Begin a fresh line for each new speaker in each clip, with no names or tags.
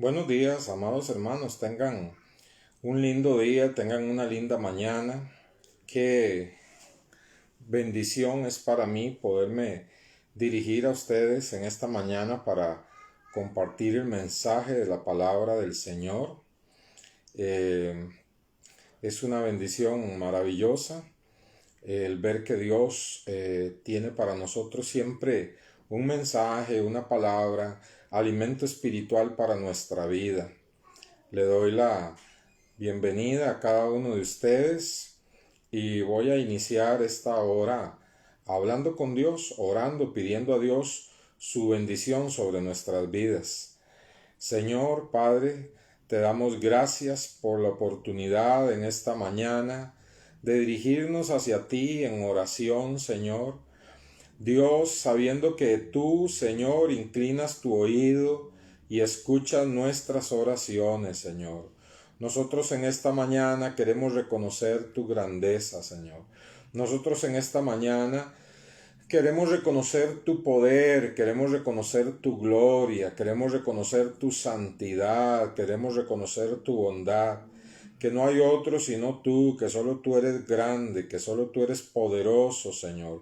Buenos días, amados hermanos. Tengan un lindo día, tengan una linda mañana. Qué bendición es para mí poderme dirigir a ustedes en esta mañana para compartir el mensaje de la palabra del Señor. Eh, es una bendición maravillosa el ver que Dios tiene para nosotros siempre un mensaje, una palabra, alimento espiritual para nuestra vida. Le doy la bienvenida a cada uno de ustedes y voy a iniciar esta hora hablando con Dios, orando, pidiendo a Dios su bendición sobre nuestras vidas. Señor Padre, te damos gracias por la oportunidad en esta mañana de dirigirnos hacia ti en oración, Señor. Dios, sabiendo que tú, Señor, inclinas tu oído y escuchas nuestras oraciones, Señor. Nosotros en esta mañana queremos reconocer tu grandeza, Señor. Nosotros en esta mañana queremos reconocer tu poder, queremos reconocer tu gloria, queremos reconocer tu santidad, queremos reconocer tu bondad, que no hay otro sino tú, que solo tú eres grande, que solo tú eres poderoso, Señor,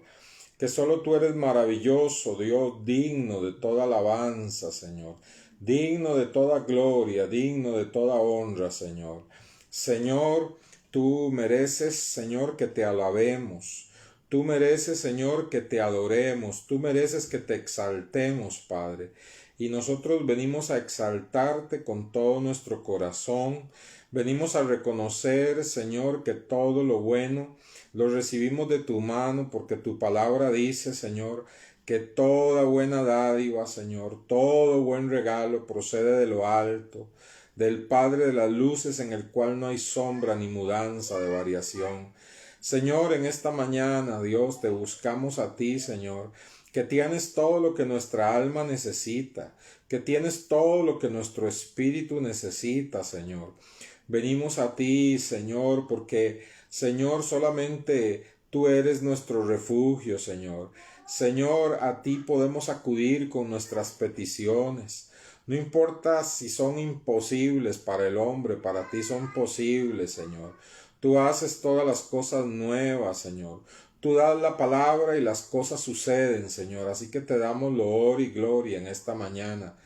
que solo tú eres maravilloso, Dios, digno de toda alabanza, Señor, digno de toda gloria, digno de toda honra, Señor. Señor, tú mereces, Señor, que te alabemos. Tú mereces, Señor, que te adoremos. Tú mereces que te exaltemos, Padre. Y nosotros venimos a exaltarte con todo nuestro corazón. Venimos a reconocer, Señor, que todo lo bueno lo recibimos de tu mano, porque tu palabra dice, Señor, que toda buena dádiva, Señor, todo buen regalo procede de lo alto, del Padre de las luces, en el cual no hay sombra ni mudanza de variación. Señor, en esta mañana, Dios, te buscamos a ti, Señor, que tienes todo lo que nuestra alma necesita, que tienes todo lo que nuestro espíritu necesita, Señor. Venimos a ti, Señor, porque, Señor, solamente tú eres nuestro refugio, Señor. Señor, a ti podemos acudir con nuestras peticiones. No importa si son imposibles para el hombre, para ti son posibles, Señor. Tú haces todas las cosas nuevas, Señor. Tú das la palabra y las cosas suceden, Señor. Así que te damos loor y gloria en esta mañana.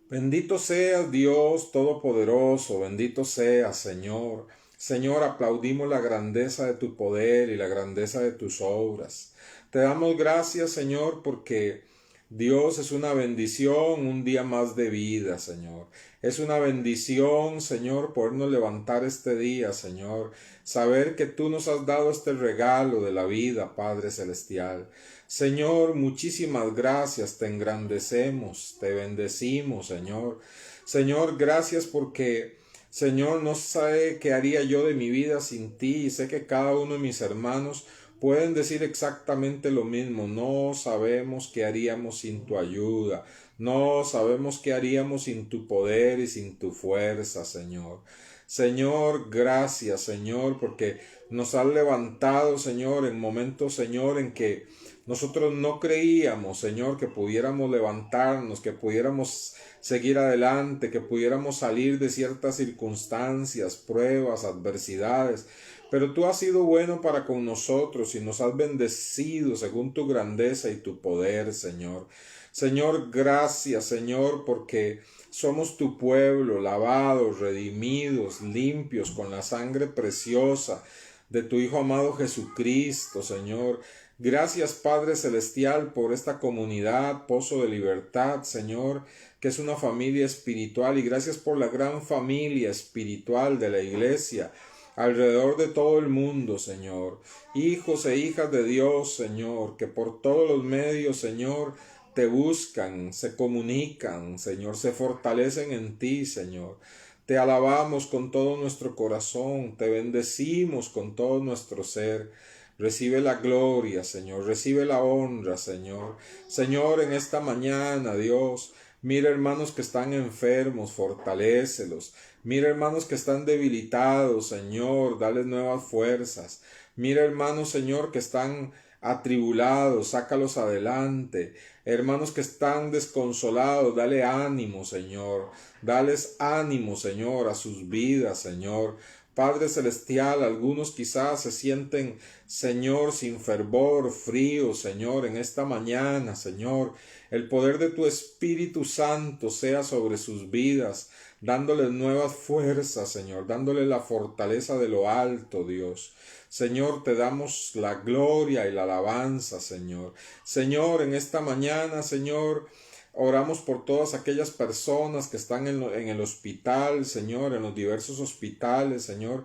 Bendito seas, Dios Todopoderoso, bendito seas, Señor. Señor, aplaudimos la grandeza de tu poder y la grandeza de tus obras. Te damos gracias, Señor, porque Dios es una bendición, un día más de vida, Señor. Es una bendición, Señor, podernos levantar este día, Señor. Saber que tú nos has dado este regalo de la vida, Padre Celestial. Señor, muchísimas gracias, te engrandecemos, te bendecimos, Señor. Señor, gracias porque, Señor, no sé qué haría yo de mi vida sin ti, y sé que cada uno de mis hermanos pueden decir exactamente lo mismo. No sabemos qué haríamos sin tu ayuda. No sabemos qué haríamos sin tu poder y sin tu fuerza, Señor. Señor, gracias, Señor, porque nos has levantado, Señor, en momentos, Señor, en que nosotros no creíamos, Señor, que pudiéramos levantarnos, que pudiéramos seguir adelante, que pudiéramos salir de ciertas circunstancias, pruebas, adversidades. Pero tú has sido bueno para con nosotros y nos has bendecido según tu grandeza y tu poder, Señor. Señor, gracias, Señor, porque somos tu pueblo, lavados, redimidos, limpios, con la sangre preciosa de tu Hijo amado Jesucristo, Señor. Gracias, Padre Celestial, por esta comunidad, Pozo de Libertad, Señor, que es una familia espiritual, y gracias por la gran familia espiritual de la Iglesia alrededor de todo el mundo, Señor. Hijos e hijas de Dios, Señor, que por todos los medios, Señor, te buscan, se comunican, Señor, se fortalecen en ti, Señor. Te alabamos con todo nuestro corazón, te bendecimos con todo nuestro ser. Recibe la gloria, Señor, recibe la honra, Señor. Señor, en esta mañana, Dios, mira hermanos que están enfermos, fortalécelos. Mira hermanos que están debilitados, Señor, dales nuevas fuerzas. Mira hermanos, Señor, que están atribulados, sácalos adelante. Hermanos que están desconsolados, dale ánimo, Señor. Dales ánimo, Señor, a sus vidas, Señor. Padre Celestial, algunos quizás se sienten, Señor, sin fervor, frío, Señor, en esta mañana, Señor. El poder de tu Espíritu Santo sea sobre sus vidas, dándoles nuevas fuerzas, Señor, dándoles la fortaleza de lo alto, Dios. Señor, te damos la gloria y la alabanza, Señor. Señor, en esta mañana, Señor, oramos por todas aquellas personas que están en el hospital, Señor, en los diversos hospitales, Señor,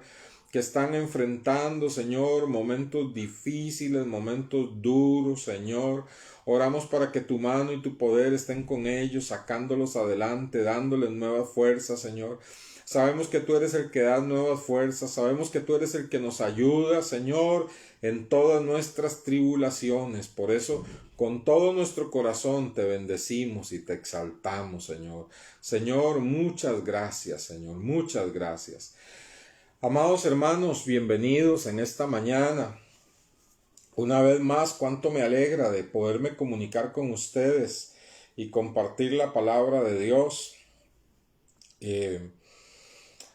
que están enfrentando, Señor, momentos difíciles, momentos duros, Señor. Oramos para que tu mano y tu poder estén con ellos, sacándolos adelante, dándoles nuevas fuerzas, Señor. Sabemos que tú eres el que da nuevas fuerzas, sabemos que tú eres el que nos ayuda, Señor, en todas nuestras tribulaciones. Por eso, con todo nuestro corazón te bendecimos y te exaltamos, Señor. Señor, muchas gracias, Señor, muchas gracias. Amados hermanos, bienvenidos en esta mañana. Una vez más, cuánto me alegra de poderme comunicar con ustedes y compartir la palabra de Dios.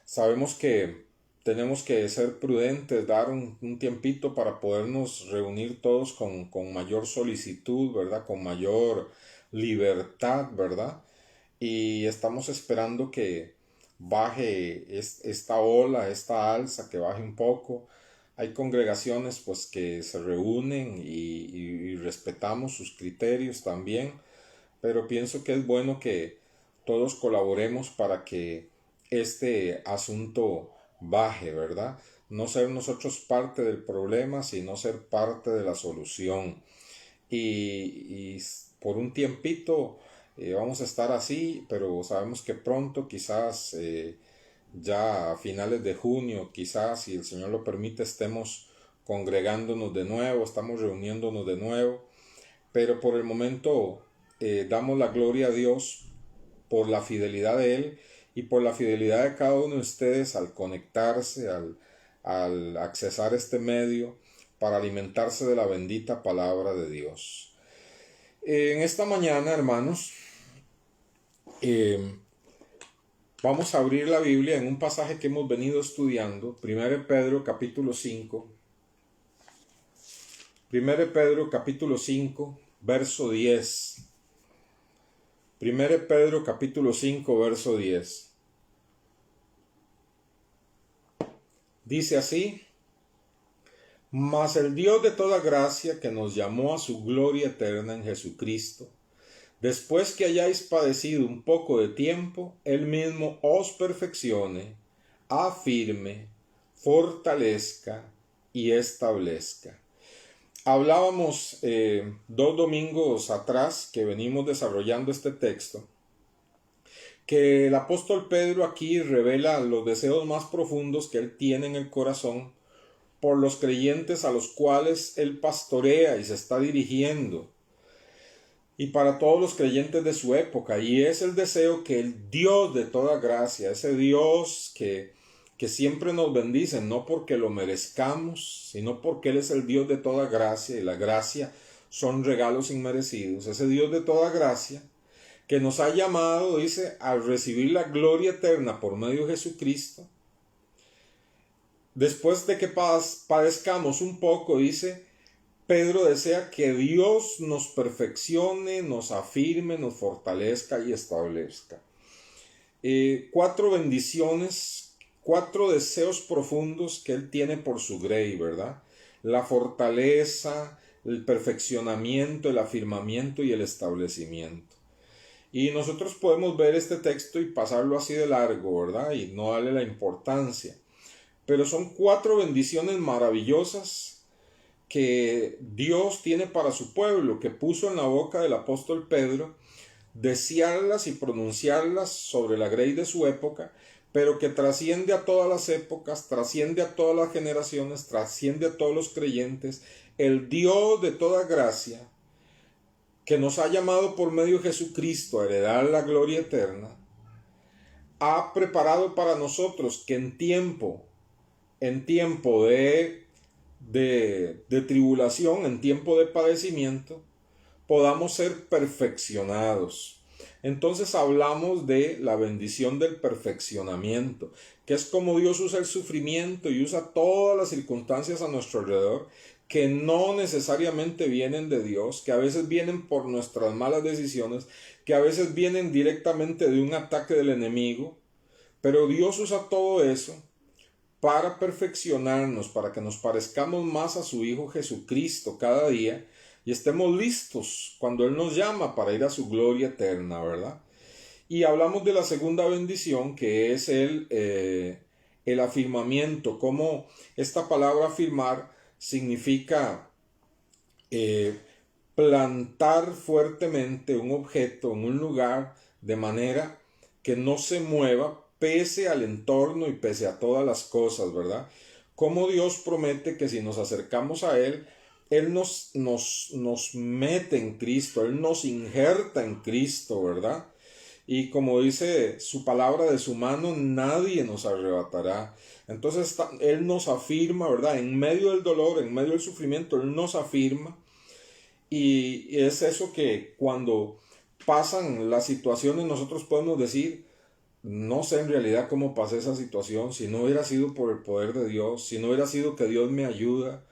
Sabemos que tenemos que ser prudentes, dar un tiempito para podernos reunir todos con mayor solicitud, ¿verdad? Con mayor libertad, ¿verdad? Y estamos esperando que baje esta ola, esta alza, que baje un poco. Hay congregaciones pues que se reúnen y respetamos sus criterios también, pero pienso que es bueno que todos colaboremos para que este asunto baje, ¿verdad? No ser nosotros parte del problema, sino ser parte de la solución. Y por un tiempito vamos a estar así, pero sabemos que pronto, quizás ya a finales de junio, quizás, si el Señor lo permite, estemos congregándonos de nuevo, estamos reuniéndonos de nuevo, pero por el momento damos la gloria a Dios por la fidelidad de Él y por la fidelidad de cada uno de ustedes al conectarse, al accesar este medio para alimentarse de la bendita palabra de Dios. En esta mañana, hermanos, vamos a abrir la Biblia en un pasaje que hemos venido estudiando, 1 Pedro capítulo 5. 1 Pedro capítulo 5, verso 10. 1 Pedro capítulo 5, verso 10. Dice así: Mas el Dios de toda gracia, que nos llamó a su gloria eterna en Jesucristo, después que hayáis padecido un poco de tiempo, Él mismo os perfeccione, afirme, fortalezca y establezca. Hablábamos 2 domingos atrás que venimos desarrollando este texto, que el apóstol Pedro aquí revela los deseos más profundos que él tiene en el corazón por los creyentes a los cuales él pastorea y se está dirigiendo, y para todos los creyentes de su época, y es el deseo que el Dios de toda gracia, ese Dios que siempre nos bendice, no porque lo merezcamos, sino porque Él es el Dios de toda gracia, y la gracia son regalos inmerecidos, ese Dios de toda gracia, que nos ha llamado, dice, a recibir la gloria eterna por medio de Jesucristo. Después de que padezcamos un poco, dice, Pedro desea que Dios nos perfeccione, nos afirme, nos fortalezca y establezca. 4 bendiciones, 4 deseos profundos que él tiene por su grey, ¿verdad? La fortaleza, el perfeccionamiento, el afirmamiento y el establecimiento. Y nosotros podemos ver este texto y pasarlo así de largo, ¿verdad? Y no darle la importancia. Pero son 4 bendiciones maravillosas que Dios tiene para su pueblo, que puso en la boca del apóstol Pedro, desearlas y pronunciarlas sobre la grey de su época, pero que trasciende a todas las épocas, trasciende a todas las generaciones, trasciende a todos los creyentes. El Dios de toda gracia, que nos ha llamado por medio de Jesucristo a heredar la gloria eterna, ha preparado para nosotros que en tiempo de de tribulación, en tiempo de padecimiento, podamos ser perfeccionados. Entonces hablamos de la bendición del perfeccionamiento, que es como Dios usa el sufrimiento y usa todas las circunstancias a nuestro alrededor, que no necesariamente vienen de Dios, que a veces vienen por nuestras malas decisiones, que a veces vienen directamente de un ataque del enemigo, pero Dios usa todo eso para perfeccionarnos, para que nos parezcamos más a su Hijo Jesucristo cada día y estemos listos cuando Él nos llama para ir a su gloria eterna, ¿verdad? Y hablamos de la segunda bendición, que es el afirmamiento, como esta palabra afirmar significa plantar fuertemente un objeto en un lugar de manera que no se mueva pese al entorno y pese a todas las cosas, ¿verdad? Como Dios promete que si nos acercamos a Él, Él nos mete en Cristo, Él nos injerta en Cristo, ¿verdad? Y como dice su palabra, de su mano nadie nos arrebatará. Entonces Él nos afirma, ¿verdad? En medio del dolor, en medio del sufrimiento, Él nos afirma. Y es eso que cuando pasan las situaciones nosotros podemos decir, no sé en realidad cómo pasé esa situación, si no hubiera sido por el poder de Dios, si no hubiera sido que Dios me ayuda,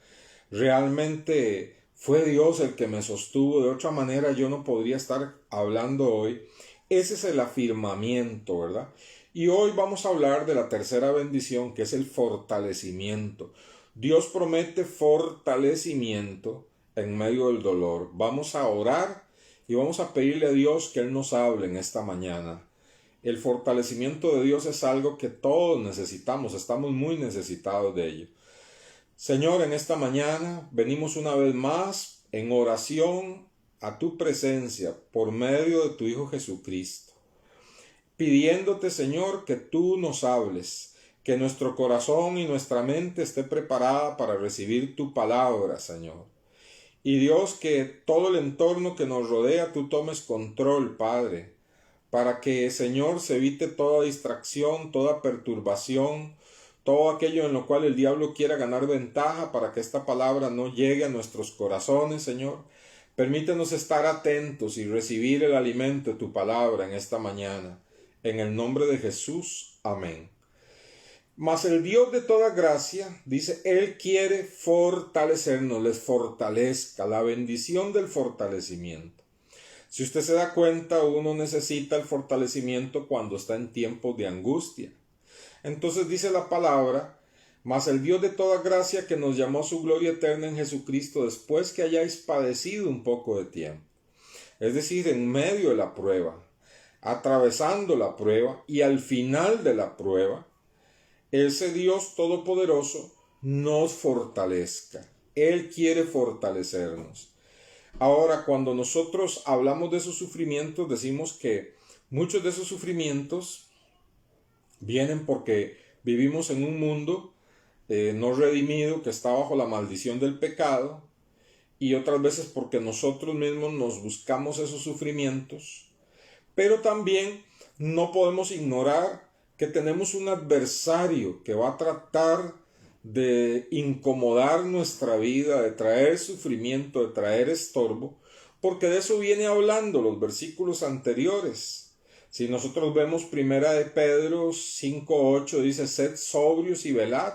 realmente fue Dios el que me sostuvo, de otra manera yo no podría estar hablando hoy. Ese es el afirmamiento, ¿verdad? Y hoy vamos a hablar de la tercera bendición, que es el fortalecimiento. Dios promete fortalecimiento en medio del dolor. Vamos a orar y vamos a pedirle a Dios que Él nos hable en esta mañana. El fortalecimiento de Dios es algo que todos necesitamos, estamos muy necesitados de ello. Señor, en esta mañana venimos una vez más en oración a tu presencia por medio de tu Hijo Jesucristo, pidiéndote, Señor, que tú nos hables, que nuestro corazón y nuestra mente esté preparada para recibir tu palabra, Señor. Y Dios, que todo el entorno que nos rodea tú tomes control, Padre, para que, Señor, se evite toda distracción, toda perturbación, todo aquello en lo cual el diablo quiera ganar ventaja, para que esta palabra no llegue a nuestros corazones, Señor. Permítenos estar atentos y recibir el alimento de tu palabra en esta mañana. En el nombre de Jesús. Amén. Mas el Dios de toda gracia, dice, Él quiere fortalecernos, les fortalezca, la bendición del fortalecimiento. Si usted se da cuenta, uno necesita el fortalecimiento cuando está en tiempos de angustia. Entonces dice la palabra, mas el Dios de toda gracia que nos llamó a su gloria eterna en Jesucristo después que hayáis padecido un poco de tiempo. Es decir, en medio de la prueba, atravesando la prueba y al final de la prueba, ese Dios todopoderoso nos fortalezca. Él quiere fortalecernos. Ahora, cuando nosotros hablamos de esos sufrimientos, decimos que muchos de esos sufrimientos vienen porque vivimos en un mundo no redimido, que está bajo la maldición del pecado, y otras veces porque nosotros mismos nos buscamos esos sufrimientos. Pero también no podemos ignorar que tenemos un adversario que va a tratar de incomodar nuestra vida, de traer sufrimiento, de traer estorbo, porque de eso viene hablando los versículos anteriores. Si nosotros vemos primera de Pedro 5:8, dice, sed sobrios y velad,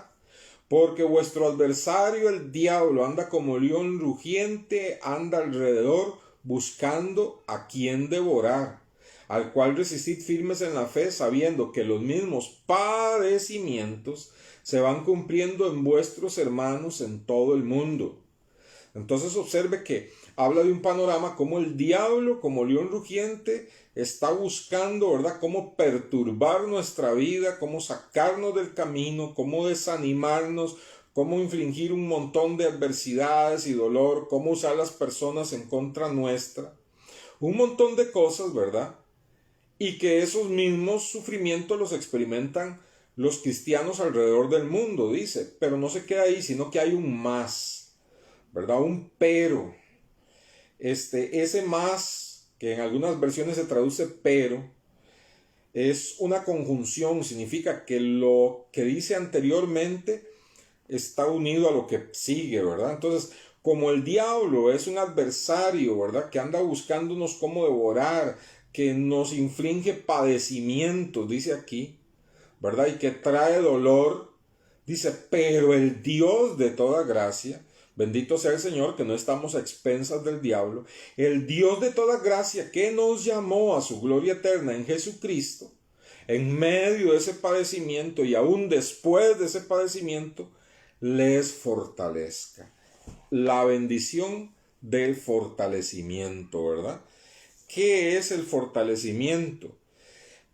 porque vuestro adversario el diablo anda como león rugiente, anda alrededor buscando a quien devorar, al cual resistid firmes en la fe, sabiendo que los mismos padecimientos se van cumpliendo en vuestros hermanos en todo el mundo. Entonces observe que habla de un panorama como el diablo, como león rugiente, está buscando, ¿verdad?, cómo perturbar nuestra vida, cómo sacarnos del camino, cómo desanimarnos, cómo infligir un montón de adversidades y dolor, cómo usar las personas en contra nuestra. Un montón de cosas, ¿verdad? Y que esos mismos sufrimientos los experimentan los cristianos alrededor del mundo, dice. Pero no se queda ahí, sino que hay un más, ¿verdad? Un pero. Ese más, que en algunas versiones se traduce pero, es una conjunción, significa que lo que dice anteriormente está unido a lo que sigue, ¿verdad? Entonces, como el diablo es un adversario, ¿verdad? Que anda buscándonos cómo devorar, que nos inflige padecimientos, dice aquí, ¿verdad? Y que trae dolor, dice, pero el Dios de toda gracia, bendito sea el Señor, que no estamos a expensas del diablo, el Dios de toda gracia que nos llamó a su gloria eterna en Jesucristo, en medio de ese padecimiento y aún después de ese padecimiento, les fortalezca. La bendición del fortalecimiento, ¿verdad? ¿Qué es el fortalecimiento?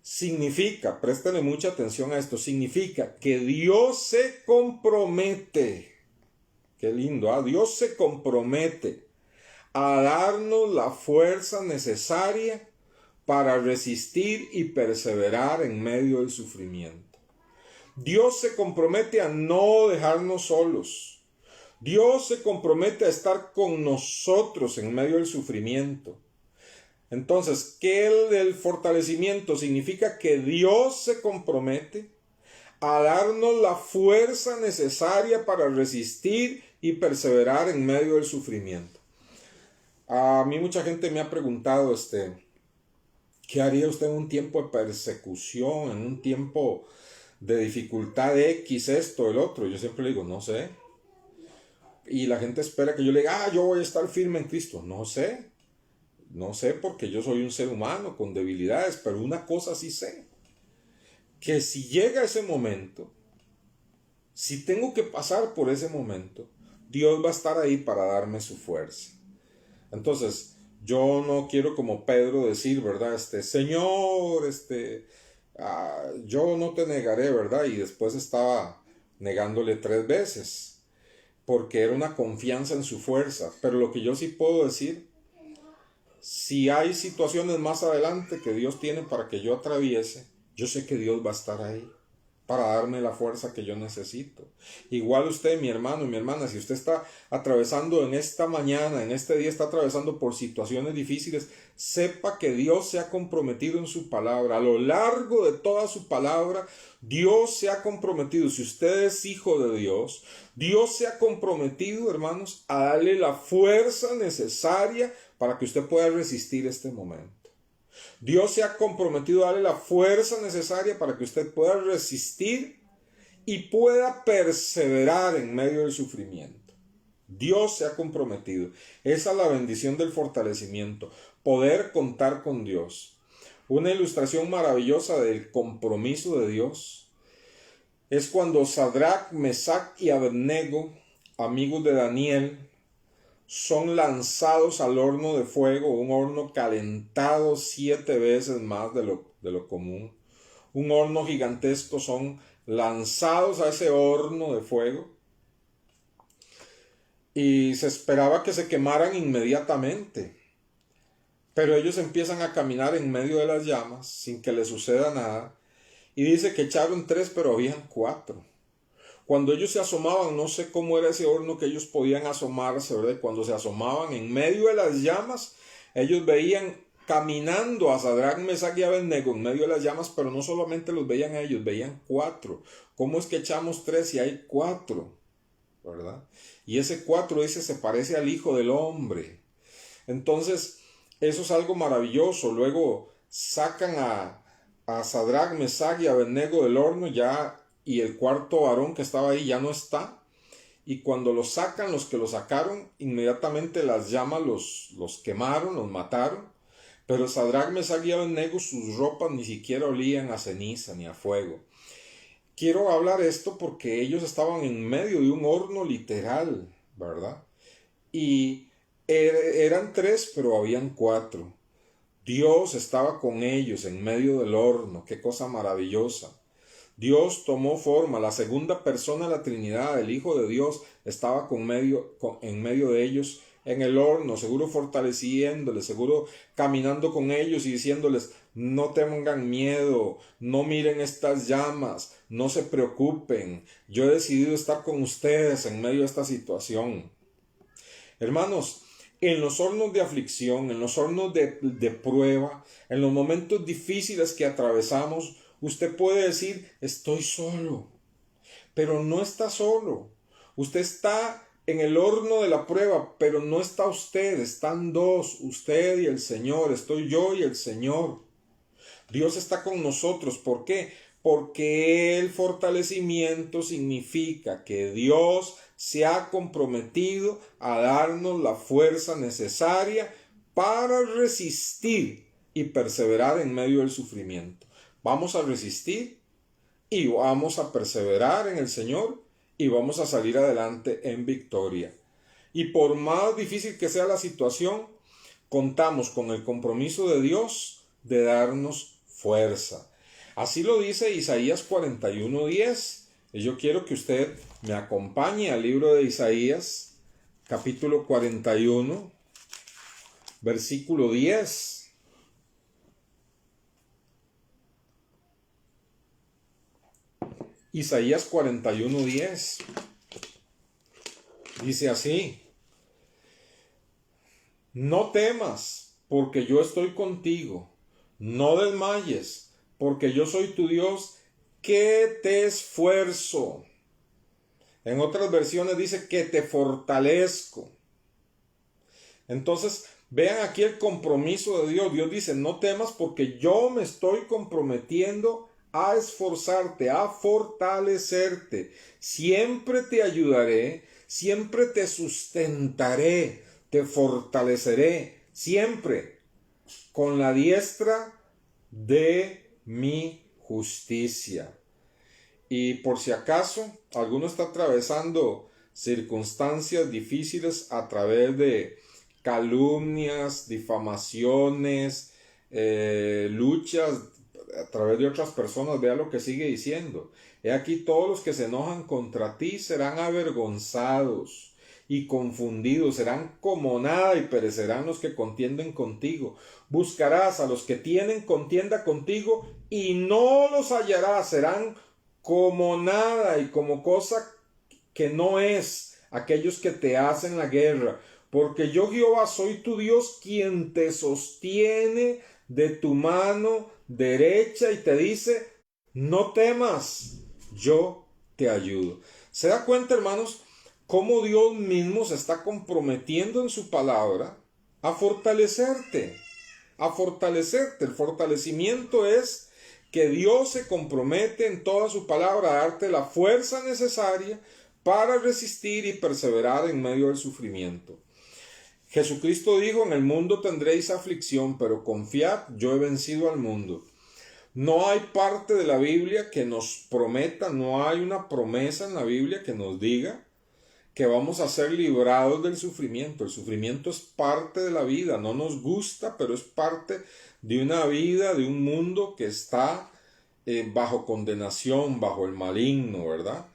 Significa, préstale mucha atención a esto, significa que Dios se compromete, qué lindo, ¿ah? Dios se compromete a darnos la fuerza necesaria para resistir y perseverar en medio del sufrimiento. Dios se compromete a no dejarnos solos. Dios se compromete a estar con nosotros en medio del sufrimiento. Entonces, ¿qué es el fortalecimiento? Significa que Dios se compromete a darnos la fuerza necesaria para resistir y perseverar en medio del sufrimiento. A mí mucha gente me ha preguntado, ¿qué haría usted en un tiempo de persecución, en un tiempo de dificultad X, esto, el otro? Yo siempre le digo, no sé. Y la gente espera que yo le diga, yo voy a estar firme en Cristo. No sé. No sé porque yo soy un ser humano con debilidades, pero una cosa sí sé. Que si llega ese momento, si tengo que pasar por ese momento, Dios va a estar ahí para darme su fuerza. Entonces, yo no quiero como Pedro decir, ¿verdad? Señor, yo no te negaré, ¿verdad? Y después estaba negándole 3 veces, porque era una confianza en su fuerza. Pero lo que yo sí puedo decir, si hay situaciones más adelante que Dios tiene para que yo atraviese, yo sé que Dios va a estar ahí para darme la fuerza que yo necesito. Igual usted, mi hermano y mi hermana, si usted está atravesando en esta mañana, en este día, está atravesando por situaciones difíciles, sepa que Dios se ha comprometido en su palabra. A lo largo de toda su palabra, Dios se ha comprometido. Si usted es hijo de Dios, Dios se ha comprometido, hermanos, a darle la fuerza necesaria para que usted pueda resistir este momento. Dios se ha comprometido a darle la fuerza necesaria para que usted pueda resistir y pueda perseverar en medio del sufrimiento. Dios se ha comprometido. Esa es la bendición del fortalecimiento, poder contar con Dios. Una ilustración maravillosa del compromiso de Dios es cuando Sadrach, Mesach y Abednego, amigos de Daniel, son lanzados al horno de fuego, un horno calentado 7 veces más de lo común. Un horno gigantesco, son lanzados a ese horno de fuego y se esperaba que se quemaran inmediatamente. Pero ellos empiezan a caminar en medio de las llamas sin que les suceda nada. Y dice que echaron 3, pero habían 4. Cuando ellos se asomaban, no sé cómo era ese horno que ellos podían asomarse, ¿verdad? Cuando se asomaban en medio de las llamas, ellos veían caminando a Sadrach, Mesach y Abednego en medio de las llamas, pero no solamente los veían a ellos, veían 4. ¿Cómo es que echamos 3 si hay 4? ¿Verdad? Y ese 4 dice, se parece al Hijo del Hombre. Entonces, eso es algo maravilloso. Luego sacan a Sadrach, Mesach y Abednego del horno ya, y el cuarto varón que estaba ahí ya no está. Y cuando los sacan, los que lo sacaron, inmediatamente las llamas los quemaron, los mataron. Pero Sadrach, Mesach y Abednego, sus ropas ni siquiera olían a ceniza ni a fuego. Quiero hablar esto porque ellos estaban en medio de un horno literal, ¿verdad? Y eran 3, pero habían 4. Dios estaba con ellos en medio del horno. Qué cosa maravillosa. Dios tomó forma, la segunda persona de la Trinidad, el Hijo de Dios, estaba en medio de ellos en el horno, seguro fortaleciéndoles, seguro caminando con ellos y diciéndoles, no tengan miedo, no miren estas llamas, no se preocupen, yo he decidido estar con ustedes en medio de esta situación. Hermanos, en los hornos de aflicción, en los hornos de prueba, en los momentos difíciles que atravesamos, usted puede decir, estoy solo, pero no está solo. Usted está en el horno de la prueba, pero no está usted, están dos, usted y el Señor, estoy yo y el Señor. Dios está con nosotros, ¿por qué? Porque el fortalecimiento significa que Dios se ha comprometido a darnos la fuerza necesaria para resistir y perseverar en medio del sufrimiento. Vamos a resistir y vamos a perseverar en el Señor y vamos a salir adelante en victoria. Y por más difícil que sea la situación, contamos con el compromiso de Dios de darnos fuerza. Así lo dice Isaías 41:10. Y yo quiero que usted me acompañe al libro de Isaías, capítulo 41, versículo 10. Isaías 41:10 dice así: no temas, porque yo estoy contigo, no desmayes, porque yo soy tu Dios, que te esfuerzo. En otras versiones dice que te fortalezco. Entonces, vean aquí el compromiso de Dios. Dios dice, no temas porque yo me estoy comprometiendo a esforzarte, a fortalecerte. Siempre te ayudaré, siempre te sustentaré, te fortaleceré, siempre con la diestra de mi justicia. Y por si acaso alguno está atravesando circunstancias difíciles a través de calumnias, difamaciones, luchas a través de otras personas, vea lo que sigue diciendo. He aquí todos los que se enojan contra ti serán avergonzados y confundidos, serán como nada y perecerán los que contienden contigo. Buscarás a los que tienen contienda contigo y no los hallarás, serán como nada y como cosa que no es aquellos que te hacen la guerra. Porque yo Jehová soy tu Dios, quien te sostiene de tu mano derecha y te dice, no temas, yo te ayudo. ¿Se da cuenta, hermanos, cómo Dios mismo se está comprometiendo en su palabra a fortalecerte? A fortalecerte. El fortalecimiento es que Dios se compromete en toda su palabra a darte la fuerza necesaria para resistir y perseverar en medio del sufrimiento. Jesucristo dijo, en el mundo tendréis aflicción, pero confiad, yo he vencido al mundo. No hay parte de la Biblia que nos prometa, no hay una promesa en la Biblia que nos diga que vamos a ser librados del sufrimiento. El sufrimiento es parte de la vida, no nos gusta, pero es parte de una vida, de un mundo que está bajo condenación, bajo el maligno, ¿verdad?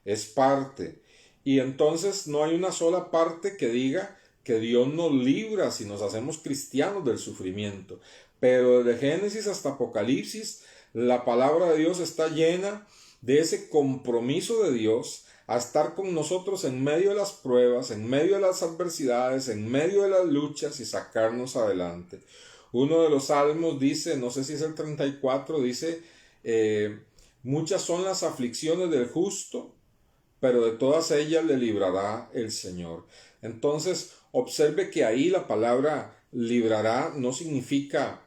Es parte. Y entonces no hay una sola parte que diga que Dios nos libra si nos hacemos cristianos del sufrimiento. Pero desde Génesis hasta Apocalipsis, la palabra de Dios está llena de ese compromiso de Dios a estar con nosotros en medio de las pruebas, en medio de las adversidades, en medio de las luchas y sacarnos adelante. Uno de los salmos dice, no sé si es el 34, dice, muchas son las aflicciones del justo, pero de todas ellas le librará el Señor. Entonces, observe que ahí la palabra librará no significa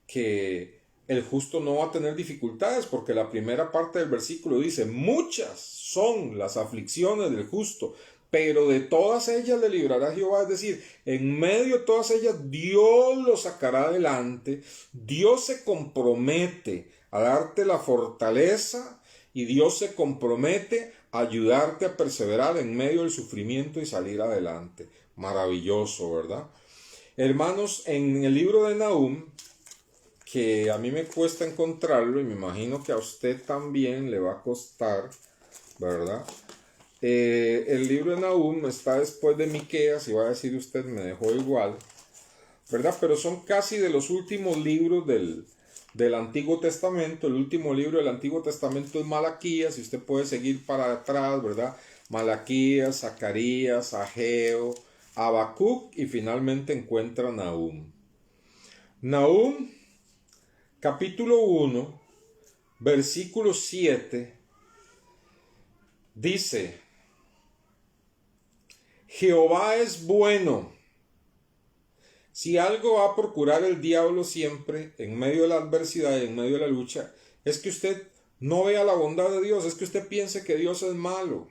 que el justo no va a tener dificultades, porque la primera parte del versículo dice, muchas son las aflicciones del justo, pero de todas ellas le librará Jehová. Es decir, en medio de todas ellas Dios lo sacará adelante, Dios se compromete a darte la fortaleza y Dios se compromete a ayudarte a perseverar en medio del sufrimiento y salir adelante. Maravilloso, ¿verdad? Hermanos, en el libro de Nahum, que a mí me cuesta encontrarlo y me imagino que a usted también le va a costar, ¿verdad? El libro de Nahum está después de Miqueas y va a decir usted, me dejó igual, ¿verdad? Pero son casi de los últimos libros del Antiguo Testamento. El último libro del Antiguo Testamento es Malaquías, y usted puede seguir para atrás, ¿verdad? Malaquías, Zacarías, Ageo, Habacuc y finalmente encuentra Nahum. Nahum, capítulo 1, versículo 7, dice, Jehová es bueno. Si algo va a procurar el diablo siempre, en medio de la adversidad y en medio de la lucha, es que usted no vea la bondad de Dios, es que usted piense que Dios es malo.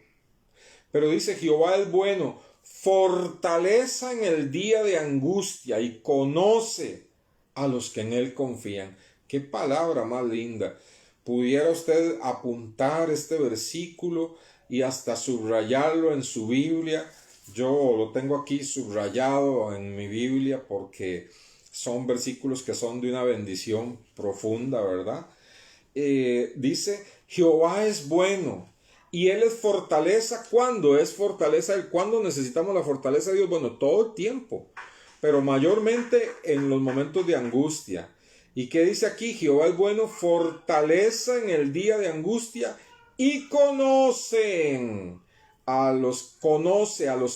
Pero dice, Jehová es bueno, fortaleza en el día de angustia y conoce a los que en él confían. Qué palabra más linda. Pudiera usted apuntar este versículo y hasta subrayarlo en su Biblia. Yo lo tengo aquí subrayado en mi Biblia porque son versículos que son de una bendición profunda, ¿verdad? Dice, Jehová es bueno y Él es fortaleza. ¿Cuándo es fortaleza? ¿Cuándo necesitamos la fortaleza de Dios? Bueno, todo el tiempo, pero mayormente en los momentos de angustia. ¿Y qué dice aquí? Jehová es bueno, fortaleza en el día de angustia y conoce a los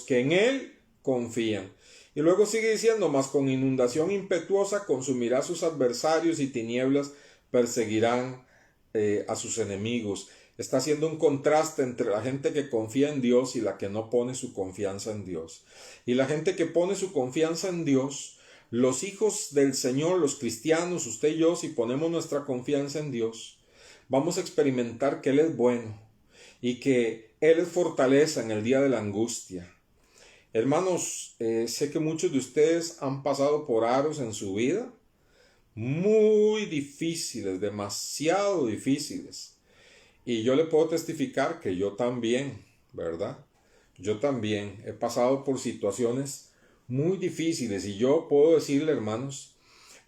que en Él confían. Y luego sigue diciendo, mas con inundación impetuosa consumirá a sus adversarios y tinieblas perseguirán a sus enemigos. Está haciendo un contraste entre la gente que confía en Dios y la que no pone su confianza en Dios. Y la gente que pone su confianza en Dios, los hijos del Señor, los cristianos, usted y yo, si ponemos nuestra confianza en Dios, vamos a experimentar que Él es bueno y que Él es fortaleza en el día de la angustia. Hermanos, sé que muchos de ustedes han pasado por aros en su vida, muy difíciles, demasiado difíciles. Y yo le puedo testificar que yo también, ¿verdad? Yo también he pasado por situaciones muy difíciles y yo puedo decirle, hermanos,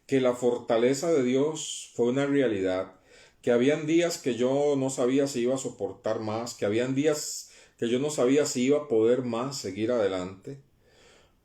que la fortaleza de Dios fue una realidad, que habían días que yo no sabía si iba a soportar más, que habían días que yo no sabía si iba a poder más seguir adelante,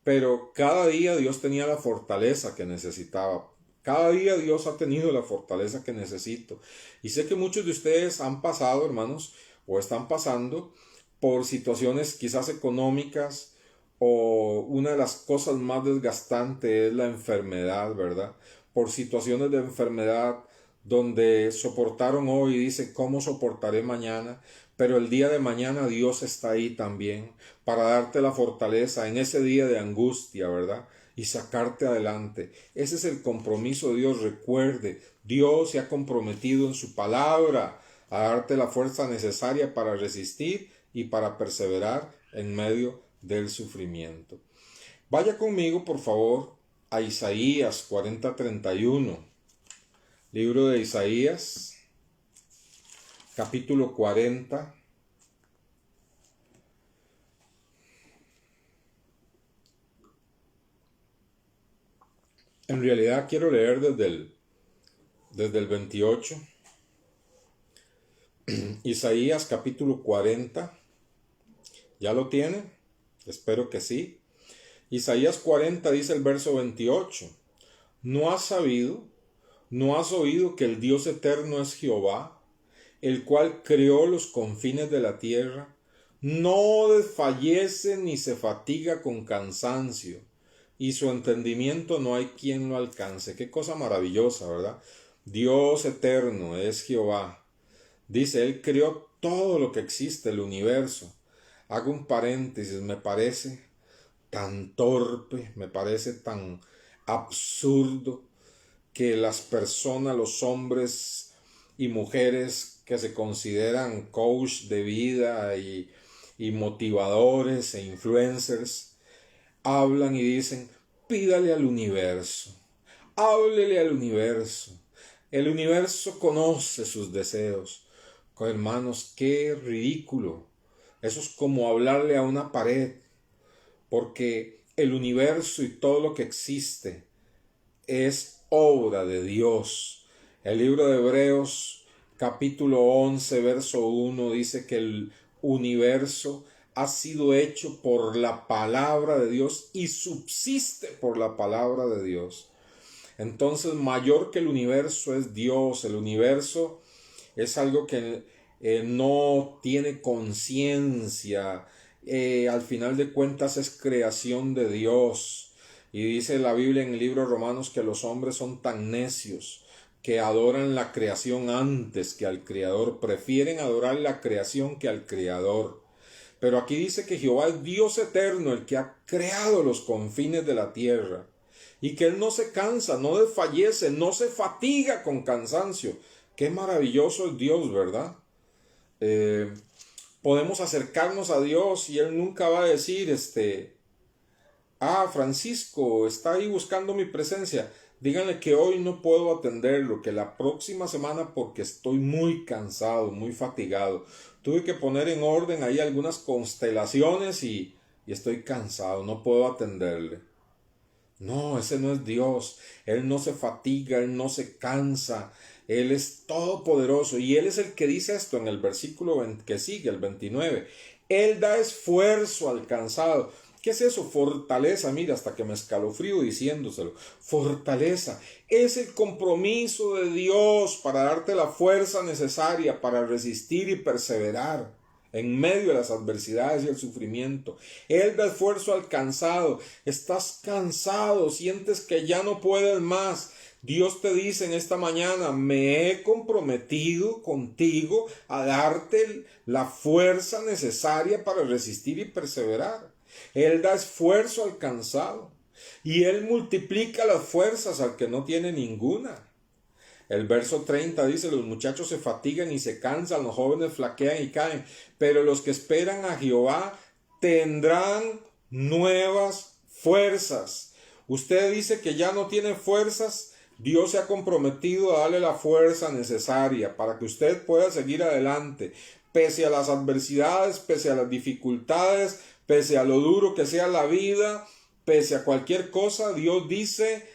pero cada día Dios tenía la fortaleza que necesitaba. Cada día Dios ha tenido la fortaleza que necesito. Y sé que muchos de ustedes han pasado, hermanos, o están pasando por situaciones quizás económicas, o una de las cosas más desgastantes es la enfermedad, ¿verdad? Por situaciones de enfermedad donde soportaron hoy y dicen, ¿cómo soportaré mañana? Pero el día de mañana Dios está ahí también para darte la fortaleza en ese día de angustia, ¿verdad? Y sacarte adelante. Ese es el compromiso de Dios. Recuerde, Dios se ha comprometido en su palabra a darte la fuerza necesaria para resistir y para perseverar en medio del sufrimiento. Vaya conmigo, por favor, a Isaías 40:31. Libro de Isaías, capítulo 40. En realidad quiero leer desde el 28. Isaías capítulo 40. ¿Ya lo tiene? Espero que sí. Isaías 40 dice el verso 28. ¿No has sabido, no has oído que el Dios eterno es Jehová, el cual creó los confines de la tierra? No desfallece ni se fatiga con cansancio, y su entendimiento no hay quien lo alcance. Qué cosa maravillosa, ¿verdad? Dios eterno es Jehová. Dice, Él creó todo lo que existe, el universo. Hago un paréntesis, me parece tan torpe, me parece tan absurdo que las personas, los hombres y mujeres que se consideran coach de vida y motivadores e influencers, hablan y dicen, pídale al universo, háblele al universo. El universo conoce sus deseos. Hermanos, qué ridículo. Eso es como hablarle a una pared, porque el universo y todo lo que existe es obra de Dios. El libro de Hebreos, capítulo 11, verso 1, dice que el universo ha sido hecho por la palabra de Dios y subsiste por la palabra de Dios. Entonces, mayor que el universo es Dios. El universo es algo que no tiene conciencia. Al final de cuentas es creación de Dios. Y dice la Biblia en el libro de Romanos que los hombres son tan necios que adoran la creación antes que al Creador. Prefieren adorar la creación que al Creador. Pero aquí dice que Jehová es Dios eterno, el que ha creado los confines de la tierra, y que Él no se cansa, no desfallece, no se fatiga con cansancio. Qué maravilloso es Dios, ¿verdad? Podemos acercarnos a Dios y Él nunca va a decir, Francisco está ahí buscando mi presencia. Díganle que hoy no puedo atenderlo, que la próxima semana porque estoy muy cansado, muy fatigado. Tuve que poner en orden ahí algunas constelaciones y estoy cansado, no puedo atenderle. No, ese no es Dios. Él no se fatiga, Él no se cansa. Él es todopoderoso. Y Él es el que dice esto en el versículo que sigue, el 29. Él da esfuerzo al cansado. ¿Qué es eso? Fortaleza. Mira, hasta que me escalofrío diciéndoselo. Fortaleza. Es el compromiso de Dios para darte la fuerza necesaria para resistir y perseverar en medio de las adversidades y el sufrimiento. Él da esfuerzo al cansado. Estás cansado, sientes que ya no puedes más. Dios te dice en esta mañana, me he comprometido contigo a darte la fuerza necesaria para resistir y perseverar. Él da esfuerzo al cansado y Él multiplica las fuerzas al que no tiene ninguna. El verso 30 dice, los muchachos se fatigan y se cansan, los jóvenes flaquean y caen, pero los que esperan a Jehová tendrán nuevas fuerzas. Usted dice que ya no tiene fuerzas, Dios se ha comprometido a darle la fuerza necesaria para que usted pueda seguir adelante, pese a las adversidades, pese a las dificultades, pese a lo duro que sea la vida, pese a cualquier cosa. Dios dice,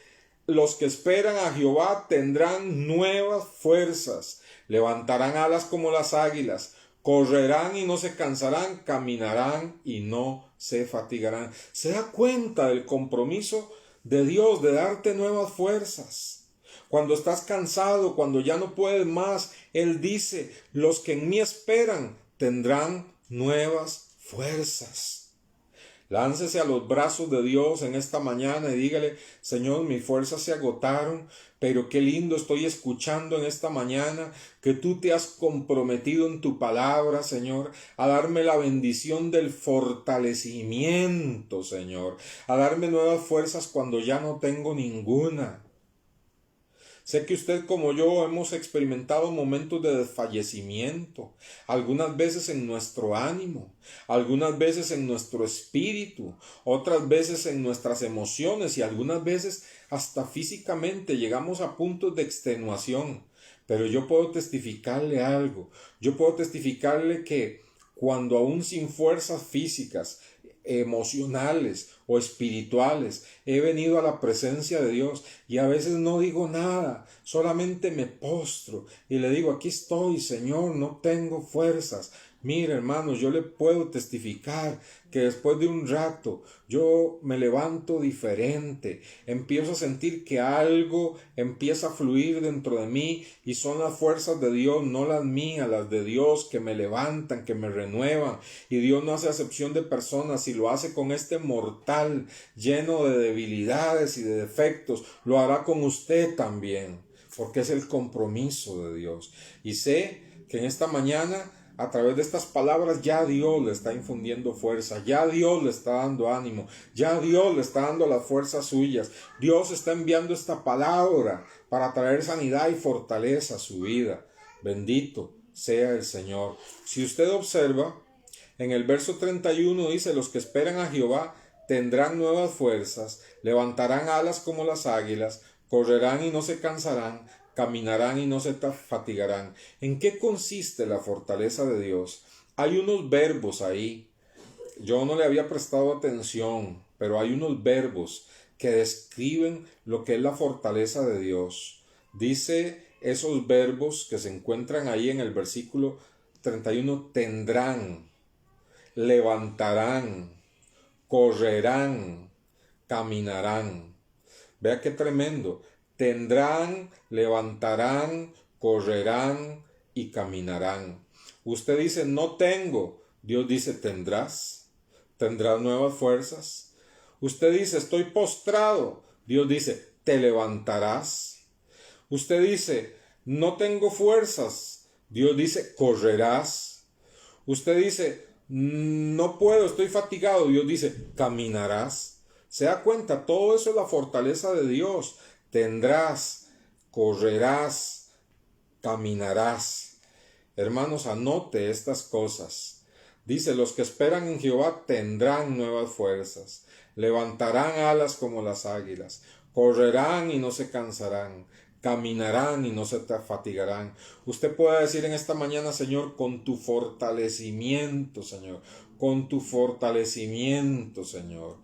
los que esperan a Jehová tendrán nuevas fuerzas, levantarán alas como las águilas, correrán y no se cansarán, caminarán y no se fatigarán. ¿Se da cuenta del compromiso de Dios de darte nuevas fuerzas? Cuando estás cansado, cuando ya no puedes más, Él dice, los que en mí esperan tendrán nuevas fuerzas. Láncese a los brazos de Dios en esta mañana y dígale, Señor, mis fuerzas se agotaron, pero qué lindo estoy escuchando en esta mañana que tú te has comprometido en tu palabra, Señor, a darme la bendición del fortalecimiento, Señor, a darme nuevas fuerzas cuando ya no tengo ninguna. Sé que usted como yo hemos experimentado momentos de desfallecimiento, algunas veces en nuestro ánimo, algunas veces en nuestro espíritu, otras veces en nuestras emociones y algunas veces hasta físicamente llegamos a puntos de extenuación. Pero yo puedo testificarle algo, yo puedo testificarle que cuando aún sin fuerzas físicas, emocionales o espirituales, he venido a la presencia de Dios y a veces no digo nada, solamente me postro y le digo, aquí estoy, Señor, no tengo fuerzas. Mire, hermanos, yo le puedo testificar que después de un rato yo me levanto diferente, empiezo a sentir que algo empieza a fluir dentro de mí y son las fuerzas de Dios, no las mías, las de Dios que me levantan, que me renuevan. Y Dios no hace acepción de personas, y lo hace con este mortal lleno de debilidades y de defectos, lo hará con usted también, porque es el compromiso de Dios. Y sé que en esta mañana, a través de estas palabras, ya Dios le está infundiendo fuerza, ya Dios le está dando ánimo, ya Dios le está dando las fuerzas suyas. Dios está enviando esta palabra para traer sanidad y fortaleza a su vida. Bendito sea el Señor. Si usted observa, en el verso 31 dice, los que esperan a Jehová tendrán nuevas fuerzas, levantarán alas como las águilas, correrán y no se cansarán, caminarán y no se fatigarán. ¿En qué consiste la fortaleza de Dios? Hay unos verbos ahí. Yo no le había prestado atención, pero hay unos verbos que describen lo que es la fortaleza de Dios. Dice esos verbos que se encuentran ahí en el versículo 31, tendrán, levantarán, correrán, caminarán. Vea qué tremendo. Tendrán, levantarán, correrán y caminarán. Usted dice, no tengo. Dios dice, tendrás. Tendrás nuevas fuerzas. Usted dice, estoy postrado. Dios dice, te levantarás. Usted dice, no tengo fuerzas. Dios dice, correrás. Usted dice, no puedo, estoy fatigado. Dios dice, caminarás. Se da cuenta, todo eso es la fortaleza de Dios. Tendrás, correrás, caminarás. Hermanos, anote estas cosas. Dice, los que esperan en Jehová tendrán nuevas fuerzas, levantarán alas como las águilas, correrán y no se cansarán, caminarán y no se fatigarán. Usted puede decir en esta mañana, Señor, con tu fortalecimiento, Señor, con tu fortalecimiento, Señor.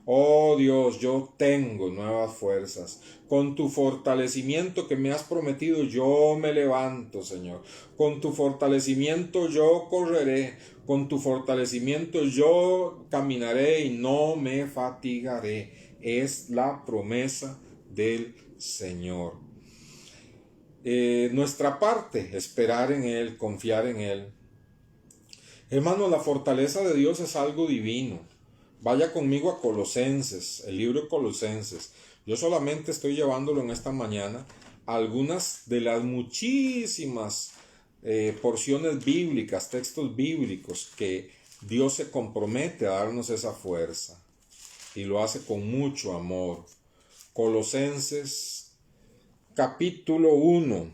Oh Dios, yo tengo nuevas fuerzas. Con tu fortalecimiento que me has prometido, yo me levanto, Señor. Con tu fortalecimiento yo correré. Con tu fortalecimiento yo caminaré y no me fatigaré. Es la promesa del Señor. Nuestra parte, esperar en Él, confiar en Él. Hermano, la fortaleza de Dios es algo divino. Vaya conmigo a Colosenses, el libro de Colosenses. Yo solamente estoy llevándolo en esta mañana a algunas de las muchísimas porciones bíblicas, textos bíblicos que Dios se compromete a darnos esa fuerza y lo hace con mucho amor. Colosenses capítulo 1.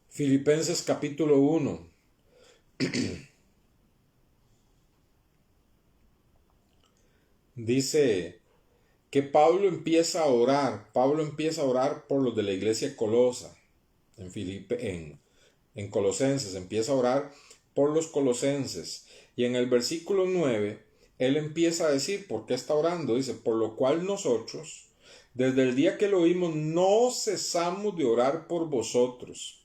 Filipenses capítulo 1. Dice que Pablo empieza a orar por los de la iglesia de Colosa, en Colosenses, empieza a orar por los colosenses, y en el versículo 9, él empieza a decir por qué está orando, dice, por lo cual nosotros, desde el día que lo oímos, no cesamos de orar por vosotros.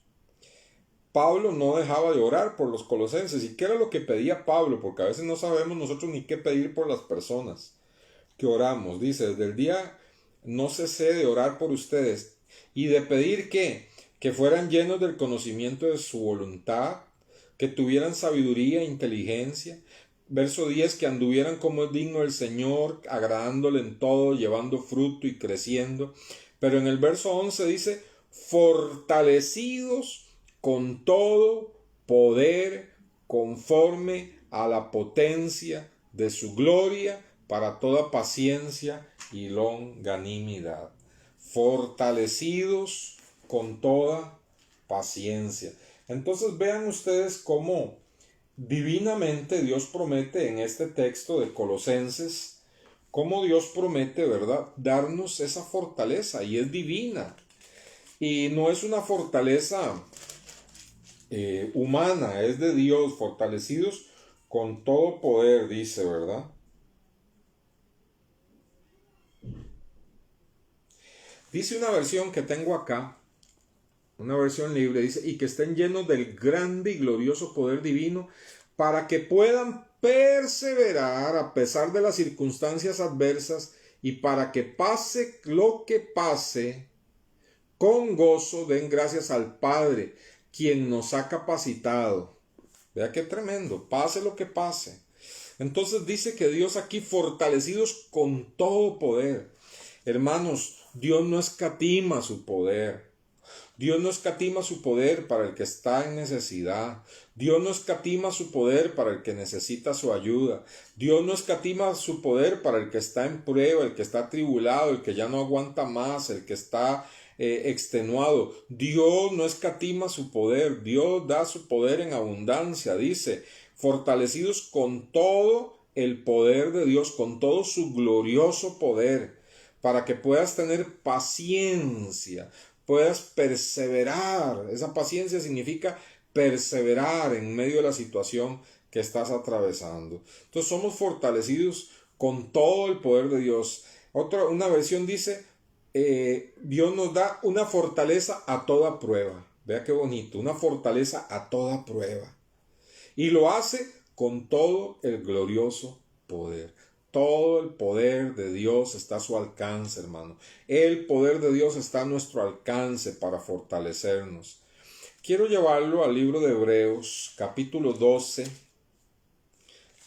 Pablo no dejaba de orar por los colosenses. ¿Y qué era lo que pedía Pablo? Porque a veces no sabemos nosotros ni qué pedir por las personas que oramos. Dice, desde el día no cesé de orar por ustedes y de pedir que fueran llenos del conocimiento de su voluntad, que tuvieran sabiduría e inteligencia. Verso 10, que anduvieran como es digno el Señor, agradándole en todo, llevando fruto y creciendo. Pero en el verso 11 dice, fortalecidos con todo poder conforme a la potencia de su gloria para toda paciencia y longanimidad. Fortalecidos con toda paciencia. Entonces vean ustedes cómo divinamente Dios promete en este texto de Colosenses, cómo Dios promete, ¿verdad?, darnos esa fortaleza, y es divina. Y no es una fortaleza humana, es de Dios, fortalecidos con todo poder, dice, ¿verdad? Dice una versión que tengo acá, una versión libre, dice, y que estén llenos del grande y glorioso poder divino, para que puedan perseverar a pesar de las circunstancias adversas, y para que pase lo que pase, con gozo den gracias al Padre, quien nos ha capacitado. Vea qué tremendo, pase lo que pase. Entonces dice que Dios aquí, fortalecidos con todo poder. Hermanos, Dios no escatima su poder. Dios no escatima su poder para el que está en necesidad. Dios no escatima su poder para el que necesita su ayuda. Dios no escatima su poder para el que está en prueba, el que está atribulado, el que ya no aguanta más, el que está extenuado. Dios no escatima su poder. Dios da su poder en abundancia. Dice, fortalecidos con todo el poder de Dios, con todo su glorioso poder, para que puedas tener paciencia, puedas perseverar. Esa paciencia significa perseverar en medio de la situación que estás atravesando. Entonces somos fortalecidos con todo el poder de Dios. Una versión dice, Dios nos da una fortaleza a toda prueba. Vea qué bonito, una fortaleza a toda prueba. Y lo hace con todo el glorioso poder. Todo el poder de Dios está a su alcance, hermano. El poder de Dios está a nuestro alcance para fortalecernos. Quiero llevarlo al libro de Hebreos, capítulo 12.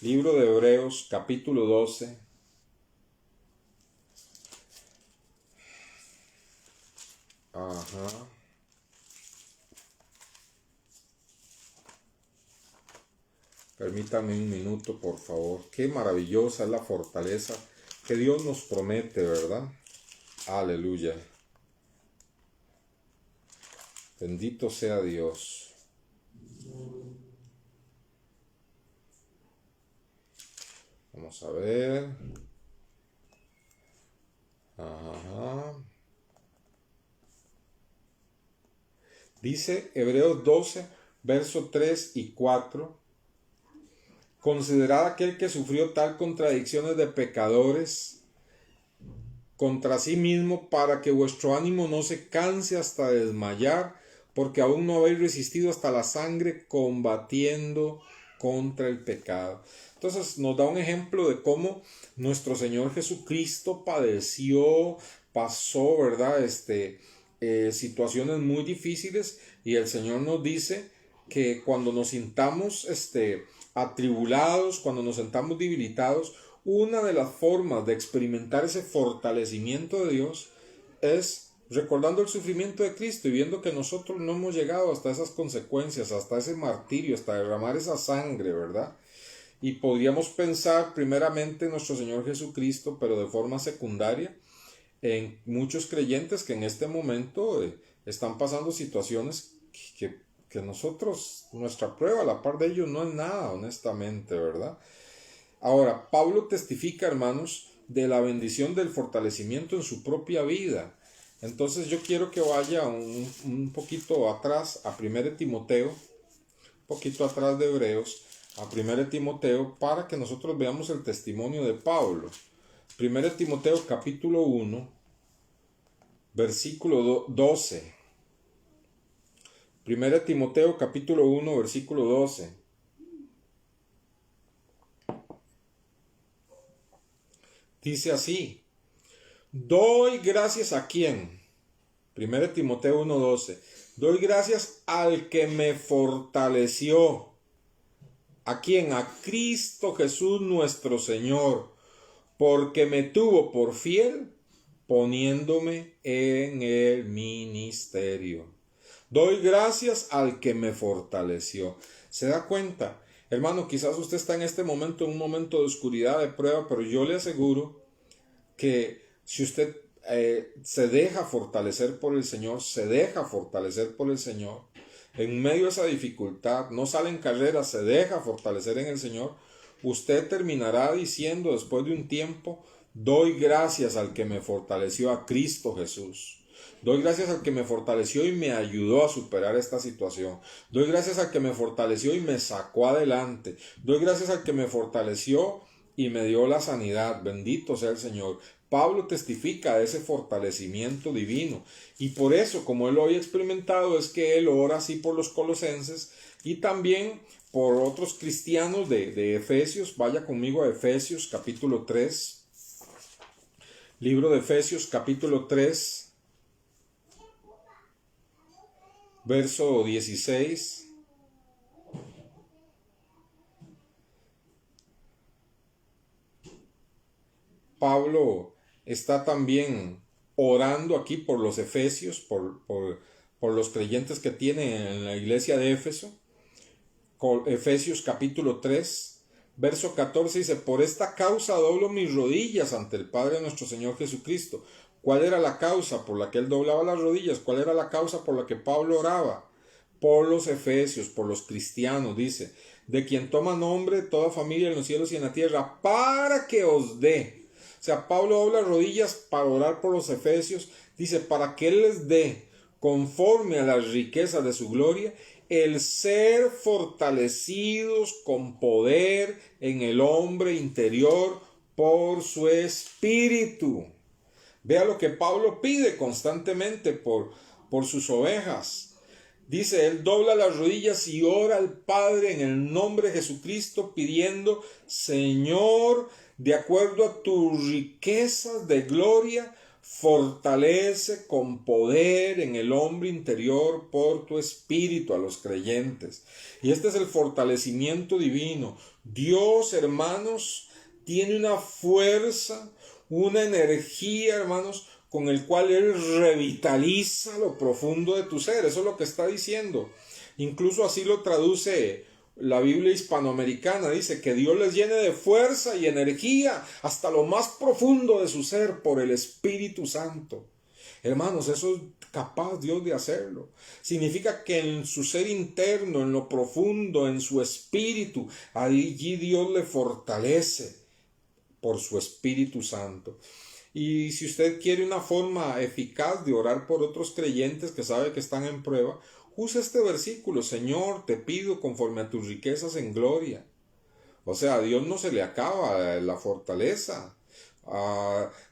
Libro de Hebreos, capítulo 12. Ajá. Permítame un minuto, por favor. Qué maravillosa es la fortaleza que Dios nos promete, ¿verdad? Aleluya. Bendito sea Dios. Vamos a ver. Ajá. Dice Hebreos 12, versos 3 y 4. Considerad aquel que sufrió tal contradicciones de pecadores contra sí mismo, para que vuestro ánimo no se canse hasta desmayar, porque aún no habéis resistido hasta la sangre combatiendo contra el pecado. Entonces nos da un ejemplo de cómo nuestro Señor Jesucristo padeció, pasó, ¿verdad? Situaciones muy difíciles, y el Señor nos dice que cuando nos sintamos atribulados, cuando nos sentamos debilitados, una de las formas de experimentar ese fortalecimiento de Dios es recordando el sufrimiento de Cristo y viendo que nosotros no hemos llegado hasta esas consecuencias, hasta ese martirio, hasta derramar esa sangre, ¿verdad? Y podríamos pensar primeramente en nuestro Señor Jesucristo, pero de forma secundaria en muchos creyentes que en este momento están pasando situaciones que nosotros, nuestra prueba a la par de ellos no es nada, honestamente, ¿verdad? Ahora, Pablo testifica, hermanos, de la bendición del fortalecimiento en su propia vida. Entonces yo quiero que vaya un poquito atrás a 1 Timoteo, un poquito atrás de Hebreos, a 1 Timoteo, para que nosotros veamos el testimonio de Pablo. 1 Timoteo capítulo 1, versículo 12. 1 Timoteo capítulo 1, versículo 12. Dice así: doy gracias a quién. 1 Timoteo 1, 12. Doy gracias al que me fortaleció. ¿A quién? A Cristo Jesús nuestro Señor, porque me tuvo por fiel poniéndome en el ministerio. Doy gracias al que me fortaleció. ¿Se da cuenta? Hermano, quizás usted está en este momento, en un momento de oscuridad, de prueba, pero yo le aseguro que si usted se deja fortalecer por el Señor, se deja fortalecer por el Señor, en medio de esa dificultad, no sale en carrera, se deja fortalecer en el Señor, usted terminará diciendo después de un tiempo: doy gracias al que me fortaleció, a Cristo Jesús. Doy gracias al que me fortaleció y me ayudó a superar esta situación. Doy gracias al que me fortaleció y me sacó adelante. Doy gracias al que me fortaleció y me dio la sanidad. Bendito sea el Señor. Pablo testifica de ese fortalecimiento divino. Y por eso, como él lo había experimentado, es que él ora así por los colosenses y también por otros cristianos de Efesios. Vaya conmigo a Efesios capítulo 3. Libro de Efesios capítulo 3. Verso 16. Pablo está también orando aquí por los efesios, por los creyentes que tiene en la iglesia de Éfeso. Efesios capítulo 3, verso 14 dice: por esta causa doblo mis rodillas ante el Padre de nuestro Señor Jesucristo. ¿Cuál era la causa por la que él doblaba las rodillas? ¿Cuál era la causa por la que Pablo oraba? Por los efesios, por los cristianos, dice: de quien toma nombre toda familia en los cielos y en la tierra, para que os dé. O sea, Pablo dobla rodillas para orar por los efesios, dice, para que él les dé, conforme a las riquezas de su gloria, el ser fortalecidos con poder en el hombre interior por su espíritu. Vea lo que Pablo pide constantemente por sus ovejas. Dice, él dobla las rodillas y ora al Padre en el nombre de Jesucristo, pidiendo: Señor, de acuerdo a tus riquezas de gloria, fortalece con poder en el hombre interior por tu espíritu a los creyentes. Y este es el fortalecimiento divino. Dios, hermanos, tiene una fuerza, una energía, hermanos, con el cual Él revitaliza lo profundo de tu ser. Eso es lo que está diciendo. Incluso así lo traduce la Biblia hispanoamericana. Dice que Dios les llene de fuerza y energía hasta lo más profundo de su ser por el Espíritu Santo. Hermanos, eso es capaz Dios de hacerlo. Significa que en su ser interno, en lo profundo, en su espíritu, allí Dios le fortalece por su Espíritu Santo. Y si usted quiere una forma eficaz de orar por otros creyentes que sabe que están en prueba, use este versículo: Señor, te pido conforme a tus riquezas en gloria. O sea, a Dios no se le acaba la fortaleza.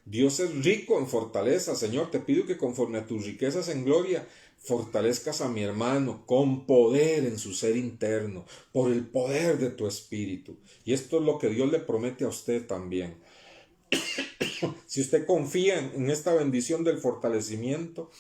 Dios es rico en fortaleza. Señor, te pido que conforme a tus riquezas en gloria fortalezcas a mi hermano con poder en su ser interno, por el poder de tu espíritu. Y esto es lo que Dios le promete a usted también. Si usted confía en esta bendición del fortalecimiento,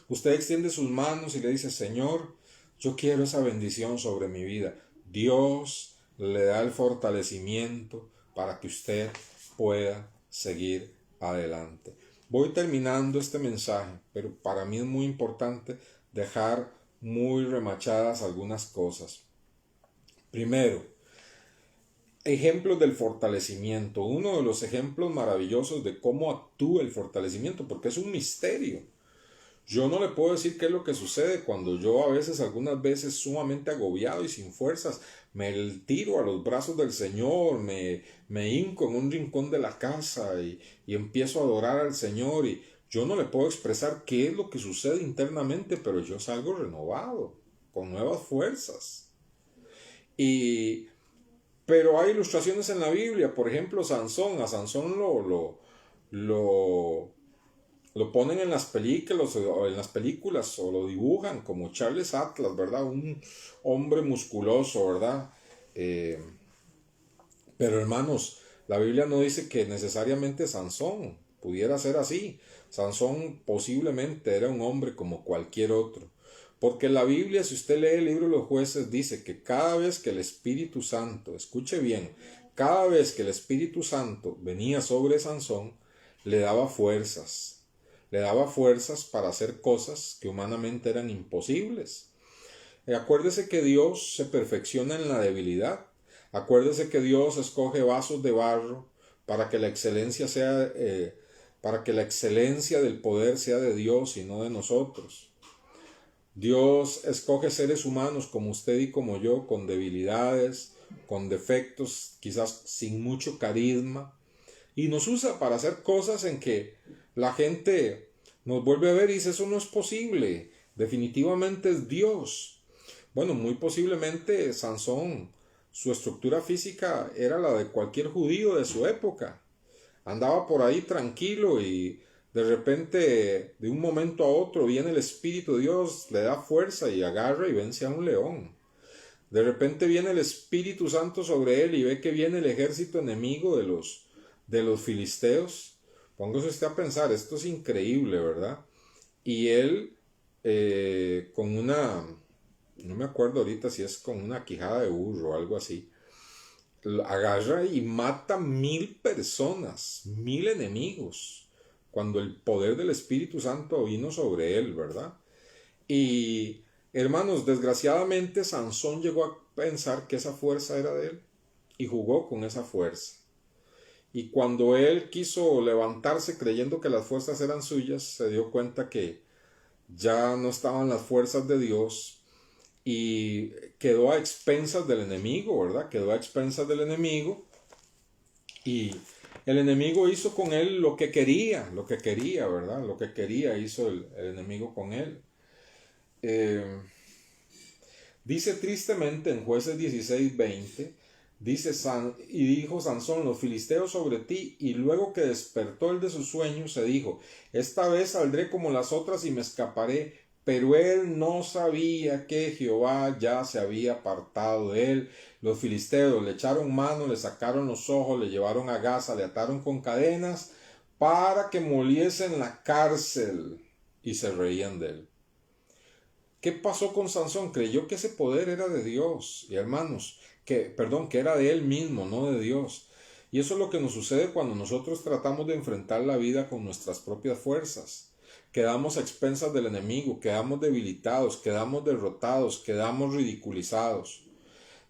usted extiende sus manos y le dice: Señor, yo quiero esa bendición sobre mi vida. Dios le da el fortalecimiento para que usted pueda seguir adelante. Voy terminando este mensaje, pero para mí es muy importante dejar muy remachadas algunas cosas. Primero, ejemplos del fortalecimiento. Uno de los ejemplos maravillosos de cómo actúa el fortalecimiento, porque es un misterio. Yo no le puedo decir qué es lo que sucede cuando yo algunas veces sumamente agobiado y sin fuerzas, me tiro a los brazos del Señor, me hinco en un rincón de la casa y empiezo a adorar al Señor, y yo no le puedo expresar qué es lo que sucede internamente, pero yo salgo renovado, con nuevas fuerzas. Pero hay ilustraciones en la Biblia. Por ejemplo, Sansón. A Sansón lo ponen en las películas o lo dibujan como Charles Atlas, ¿verdad? Un hombre musculoso, ¿verdad? Pero hermanos, la Biblia no dice que necesariamente Sansón pudiera ser así. Sansón posiblemente era un hombre como cualquier otro. Porque la Biblia, si usted lee el libro de los Jueces, dice que cada vez que el Espíritu Santo, escuche bien, cada vez que el Espíritu Santo venía sobre Sansón, le daba fuerzas. Le daba fuerzas para hacer cosas que humanamente eran imposibles. Acuérdese que Dios se perfecciona en la debilidad. Acuérdese que Dios escoge vasos de barro para que la excelencia del poder sea de Dios y no de nosotros. Dios escoge seres humanos como usted y como yo, con debilidades, con defectos, quizás sin mucho carisma, y nos usa para hacer cosas en que la gente nos vuelve a ver y dice: eso no es posible, definitivamente es Dios. Bueno, muy posiblemente Sansón, su estructura física era la de cualquier judío de su época. Andaba por ahí tranquilo y de repente, de un momento a otro, viene el Espíritu de Dios, le da fuerza y agarra y vence a un león. De repente viene el Espíritu Santo sobre él y ve que viene el ejército enemigo de los filisteos. Póngase usted a pensar, esto es increíble, ¿verdad? Y él, con una, no me acuerdo ahorita si es con una quijada de burro o algo así, agarra y mata 1000 personas, 1000 enemigos, cuando el poder del Espíritu Santo vino sobre él, ¿verdad? Y hermanos, desgraciadamente Sansón llegó a pensar que esa fuerza era de él y jugó con esa fuerza. Y cuando él quiso levantarse creyendo que las fuerzas eran suyas, se dio cuenta que ya no estaban las fuerzas de Dios y quedó a expensas del enemigo, ¿verdad? Quedó a expensas del enemigo y el enemigo hizo con él lo que quería, ¿verdad? Lo que quería hizo el enemigo con él. Dice tristemente en Jueces 16:20, y dijo Sansón: los filisteos sobre ti. Y luego que despertó él de su sueño, se dijo: esta vez saldré como las otras y me escaparé. Pero él no sabía que Jehová ya se había apartado de él. Los filisteos le echaron mano, le sacaron los ojos, le llevaron a Gaza, le ataron con cadenas para que moliese en la cárcel, y se reían de él. ¿Qué pasó con Sansón? Creyó que ese poder era de Dios, y hermanos, que era de él mismo, no de Dios. Y eso es lo que nos sucede cuando nosotros tratamos de enfrentar la vida con nuestras propias fuerzas. Quedamos a expensas del enemigo, quedamos debilitados, quedamos derrotados, quedamos ridiculizados.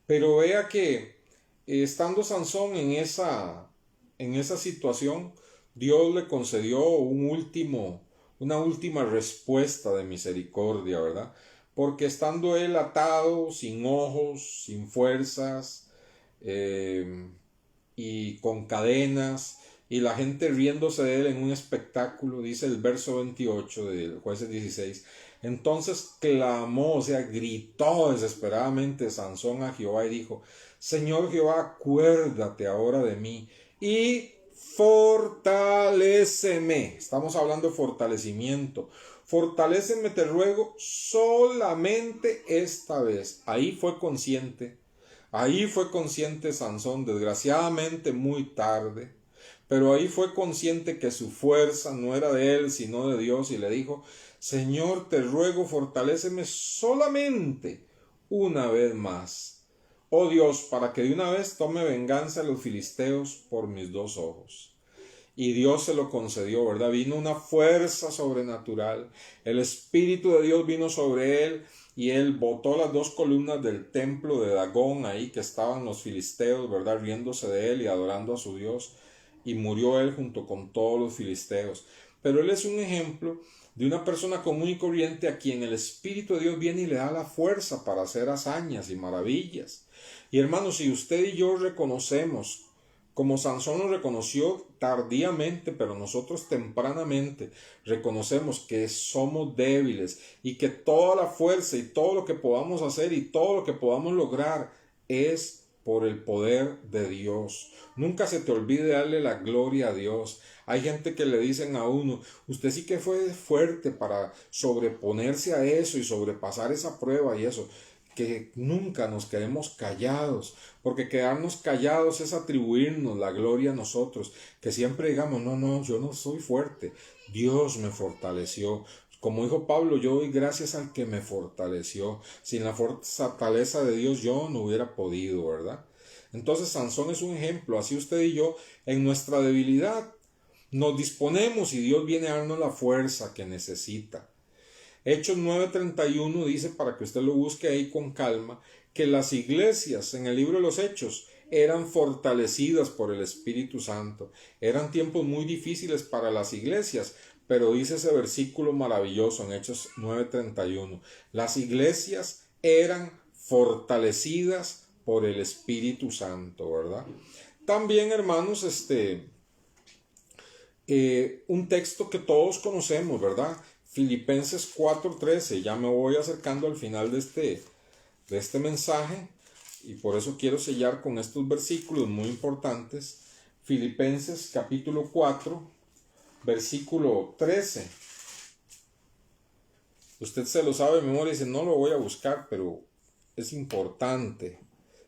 Pero vea que estando Sansón en esa situación, Dios le concedió una última respuesta de misericordia, ¿verdad? Porque estando él atado, sin ojos, sin fuerzas, y con cadenas, y la gente riéndose de él en un espectáculo, dice el verso 28 del Jueces 16. Entonces clamó, o sea, gritó desesperadamente Sansón a Jehová y dijo: Señor Jehová, acuérdate ahora de mí y fortaléceme. Estamos hablando de fortalecimiento. Fortaléceme, te ruego, solamente esta vez. Ahí fue consciente Sansón, desgraciadamente muy tarde, pero ahí fue consciente que su fuerza no era de él, sino de Dios, y le dijo: Señor, te ruego, fortaléceme solamente una vez más. Oh Dios, para que de una vez tome venganza a los filisteos por mis dos ojos. Y Dios se lo concedió, ¿verdad? Vino una fuerza sobrenatural. El Espíritu de Dios vino sobre él y él botó las dos columnas del templo de Dagón, ahí que estaban los filisteos, ¿verdad? Riéndose de él y adorando a su Dios. Y murió él junto con todos los filisteos. Pero él es un ejemplo de una persona común y corriente a quien el Espíritu de Dios viene y le da la fuerza para hacer hazañas y maravillas. Y hermanos, si usted y yo reconocemos, como Sansón lo reconoció tardíamente, pero nosotros tempranamente reconocemos que somos débiles y que toda la fuerza y todo lo que podamos hacer y todo lo que podamos lograr es por el poder de Dios. Nunca se te olvide darle la gloria a Dios. Hay gente que le dicen a uno: usted sí que fue fuerte para sobreponerse a eso y sobrepasar esa prueba y eso. Que nunca nos quedemos callados, porque quedarnos callados es atribuirnos la gloria a nosotros, que siempre digamos: no, yo no soy fuerte, Dios me fortaleció. Como dijo Pablo, yo doy gracias al que me fortaleció. Sin la fortaleza de Dios yo no hubiera podido, ¿verdad? Entonces Sansón es un ejemplo. Así usted y yo, en nuestra debilidad, nos disponemos y Dios viene a darnos la fuerza que necesita. Hechos 9:31 dice, para que usted lo busque ahí con calma, que las iglesias en el libro de los Hechos eran fortalecidas por el Espíritu Santo. Eran tiempos muy difíciles para las iglesias, pero dice ese versículo maravilloso en Hechos 9:31. Las iglesias eran fortalecidas por el Espíritu Santo, ¿verdad? También, hermanos, un texto que todos conocemos, ¿verdad? Filipenses 4:13, ya me voy acercando al final de este mensaje y por eso quiero sellar con estos versículos muy importantes. Filipenses capítulo 4, versículo 13. Usted se lo sabe de memoria y dice: no lo voy a buscar, pero es importante.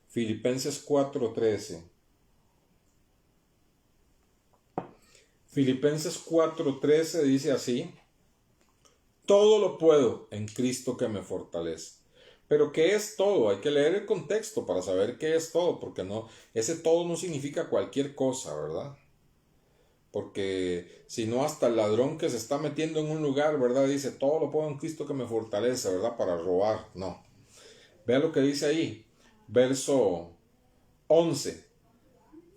Filipenses 4:13. Filipenses 4:13 dice así: todo lo puedo en Cristo que me fortalece. Pero ¿qué es todo? Hay que leer el contexto para saber qué es todo, porque ese todo no significa cualquier cosa, ¿verdad? Porque si no, hasta el ladrón que se está metiendo en un lugar, ¿verdad? Dice: todo lo puedo en Cristo que me fortalece, ¿verdad? Para robar. No. Vea lo que dice ahí, verso 11.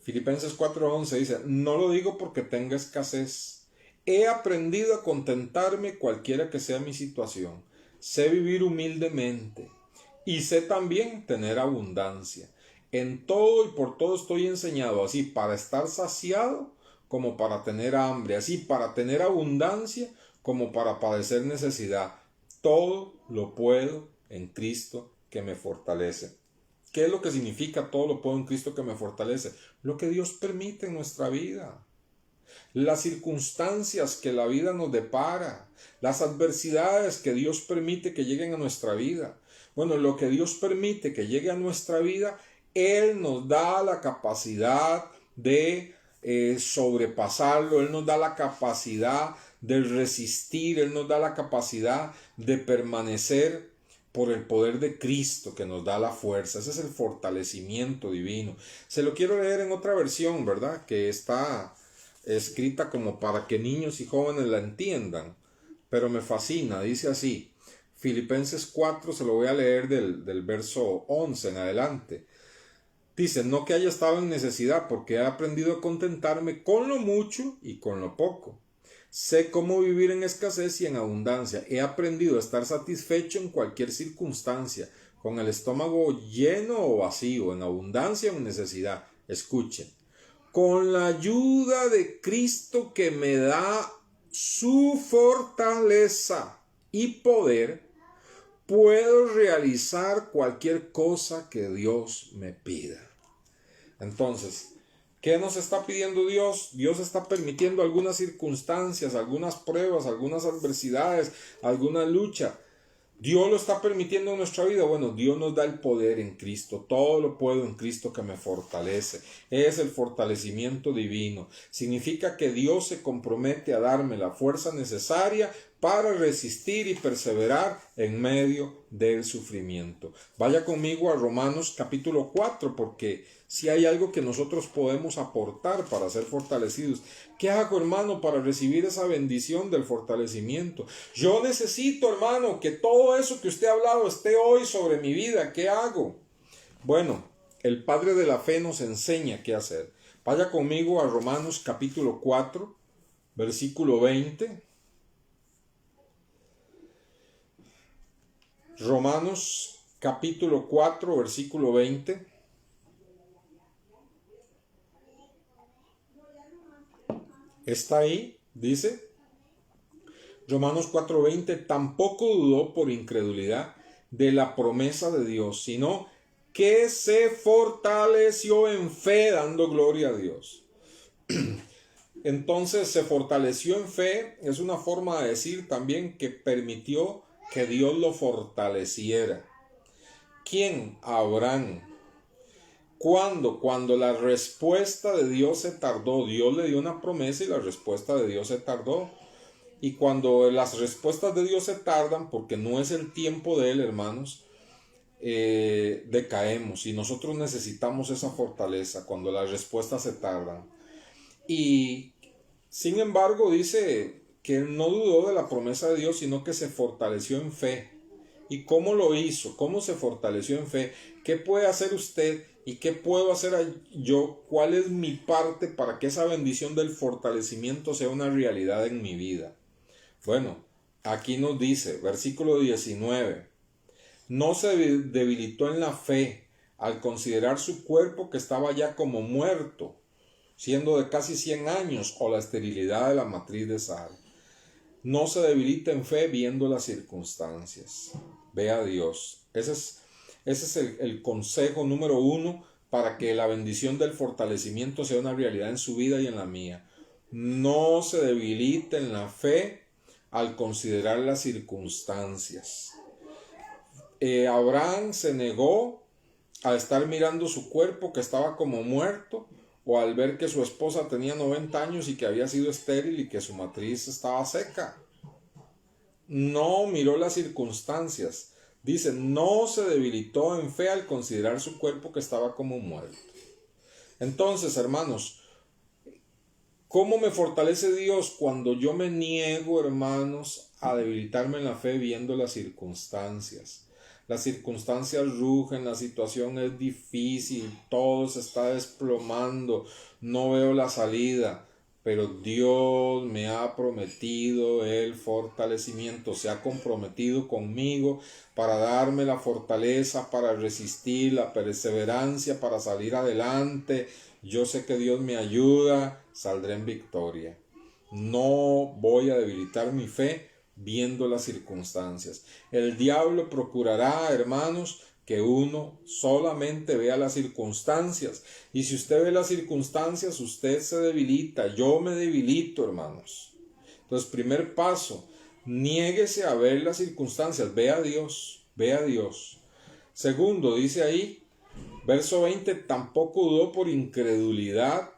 Filipenses 4:11 dice: no lo digo porque tenga escasez. He aprendido a contentarme cualquiera que sea mi situación. Sé vivir humildemente y sé también tener abundancia. En todo y por todo estoy enseñado, así para estar saciado como para tener hambre, así para tener abundancia como para padecer necesidad. Todo lo puedo en Cristo que me fortalece. ¿Qué es lo que significa todo lo puedo en Cristo que me fortalece? Lo que Dios permite en nuestra vida. Las circunstancias que la vida nos depara, las adversidades que Dios permite que lleguen a nuestra vida. Bueno, lo que Dios permite que llegue a nuestra vida, Él nos da la capacidad de sobrepasarlo, Él nos da la capacidad de resistir, Él nos da la capacidad de permanecer, por el poder de Cristo que nos da la fuerza. Ese es el fortalecimiento divino. Se lo quiero leer en otra versión, ¿verdad? Que está escrita como para que niños y jóvenes la entiendan. Pero me fascina, dice así. Filipenses 4, se lo voy a leer del verso 11 en adelante. Dice, no que haya estado en necesidad, porque he aprendido a contentarme con lo mucho y con lo poco. Sé cómo vivir en escasez y en abundancia. He aprendido a estar satisfecho en cualquier circunstancia, con el estómago lleno o vacío, en abundancia o en necesidad. Escuchen. Con la ayuda de Cristo que me da su fortaleza y poder, puedo realizar cualquier cosa que Dios me pida. Entonces, ¿qué nos está pidiendo Dios? Dios está permitiendo algunas circunstancias, algunas pruebas, algunas adversidades, alguna lucha. Dios lo está permitiendo en nuestra vida. Bueno, Dios nos da el poder en Cristo. Todo lo puedo en Cristo que me fortalece. Es el fortalecimiento divino. Significa que Dios se compromete a darme la fuerza necesaria para resistir y perseverar en medio del sufrimiento. Vaya conmigo a Romanos capítulo 4, porque si hay algo que nosotros podemos aportar para ser fortalecidos. ¿Qué hago, hermano, para recibir esa bendición del fortalecimiento? Yo necesito, hermano, que todo eso que usted ha hablado esté hoy sobre mi vida. ¿Qué hago? Bueno, el Padre de la Fe nos enseña qué hacer. Vaya conmigo a Romanos capítulo 4, versículo 20. Romanos capítulo 4, versículo 20. Está ahí, dice Romanos 4:20, tampoco dudó por incredulidad de la promesa de Dios, sino que se fortaleció en fe dando gloria a Dios. Entonces se fortaleció en fe, es una forma de decir también que permitió que Dios lo fortaleciera. ¿Quién? Abraham. Cuando la respuesta de Dios se tardó, Dios le dio una promesa y la respuesta de Dios se tardó. Y cuando las respuestas de Dios se tardan, porque no es el tiempo de Él, hermanos, decaemos. Y nosotros necesitamos esa fortaleza cuando las respuestas se tardan. Y sin embargo dice que Él no dudó de la promesa de Dios, sino que se fortaleció en fe. ¿Y cómo lo hizo? ¿Cómo se fortaleció en fe? ¿Qué puede hacer usted y qué puedo hacer yo? ¿Cuál es mi parte para que esa bendición del fortalecimiento sea una realidad en mi vida? Bueno, aquí nos dice, versículo 19, no se debilitó en la fe al considerar su cuerpo que estaba ya como muerto, siendo de casi 100 años, o la esterilidad de la matriz de Sara. No se debilita en fe viendo las circunstancias. Ve a Dios. Ese es el consejo número 1 para que la bendición del fortalecimiento sea una realidad en su vida y en la mía. No se debilita en la fe al considerar las circunstancias. Abraham se negó a estar mirando su cuerpo que estaba como muerto, o al ver que su esposa tenía 90 años y que había sido estéril y que su matriz estaba seca. No miró las circunstancias. Dice, no se debilitó en fe al considerar su cuerpo que estaba como muerto. Entonces, hermanos, ¿cómo me fortalece Dios cuando yo me niego, hermanos, a debilitarme en la fe viendo las circunstancias? Las circunstancias rugen, la situación es difícil, todo se está desplomando, no veo la salida, pero Dios me ha prometido el fortalecimiento, se ha comprometido conmigo para darme la fortaleza, para resistir, la perseverancia, para salir adelante. Yo sé que Dios me ayuda, saldré en victoria. No voy a debilitar mi fe viendo las circunstancias. El diablo procurará, hermanos, que uno solamente vea las circunstancias. Y si usted ve las circunstancias, usted se debilita. Yo me debilito, hermanos. Entonces, primer paso, niéguese a ver las circunstancias. Ve a Dios, ve a Dios. Segundo, dice ahí, verso 20, tampoco dudó por incredulidad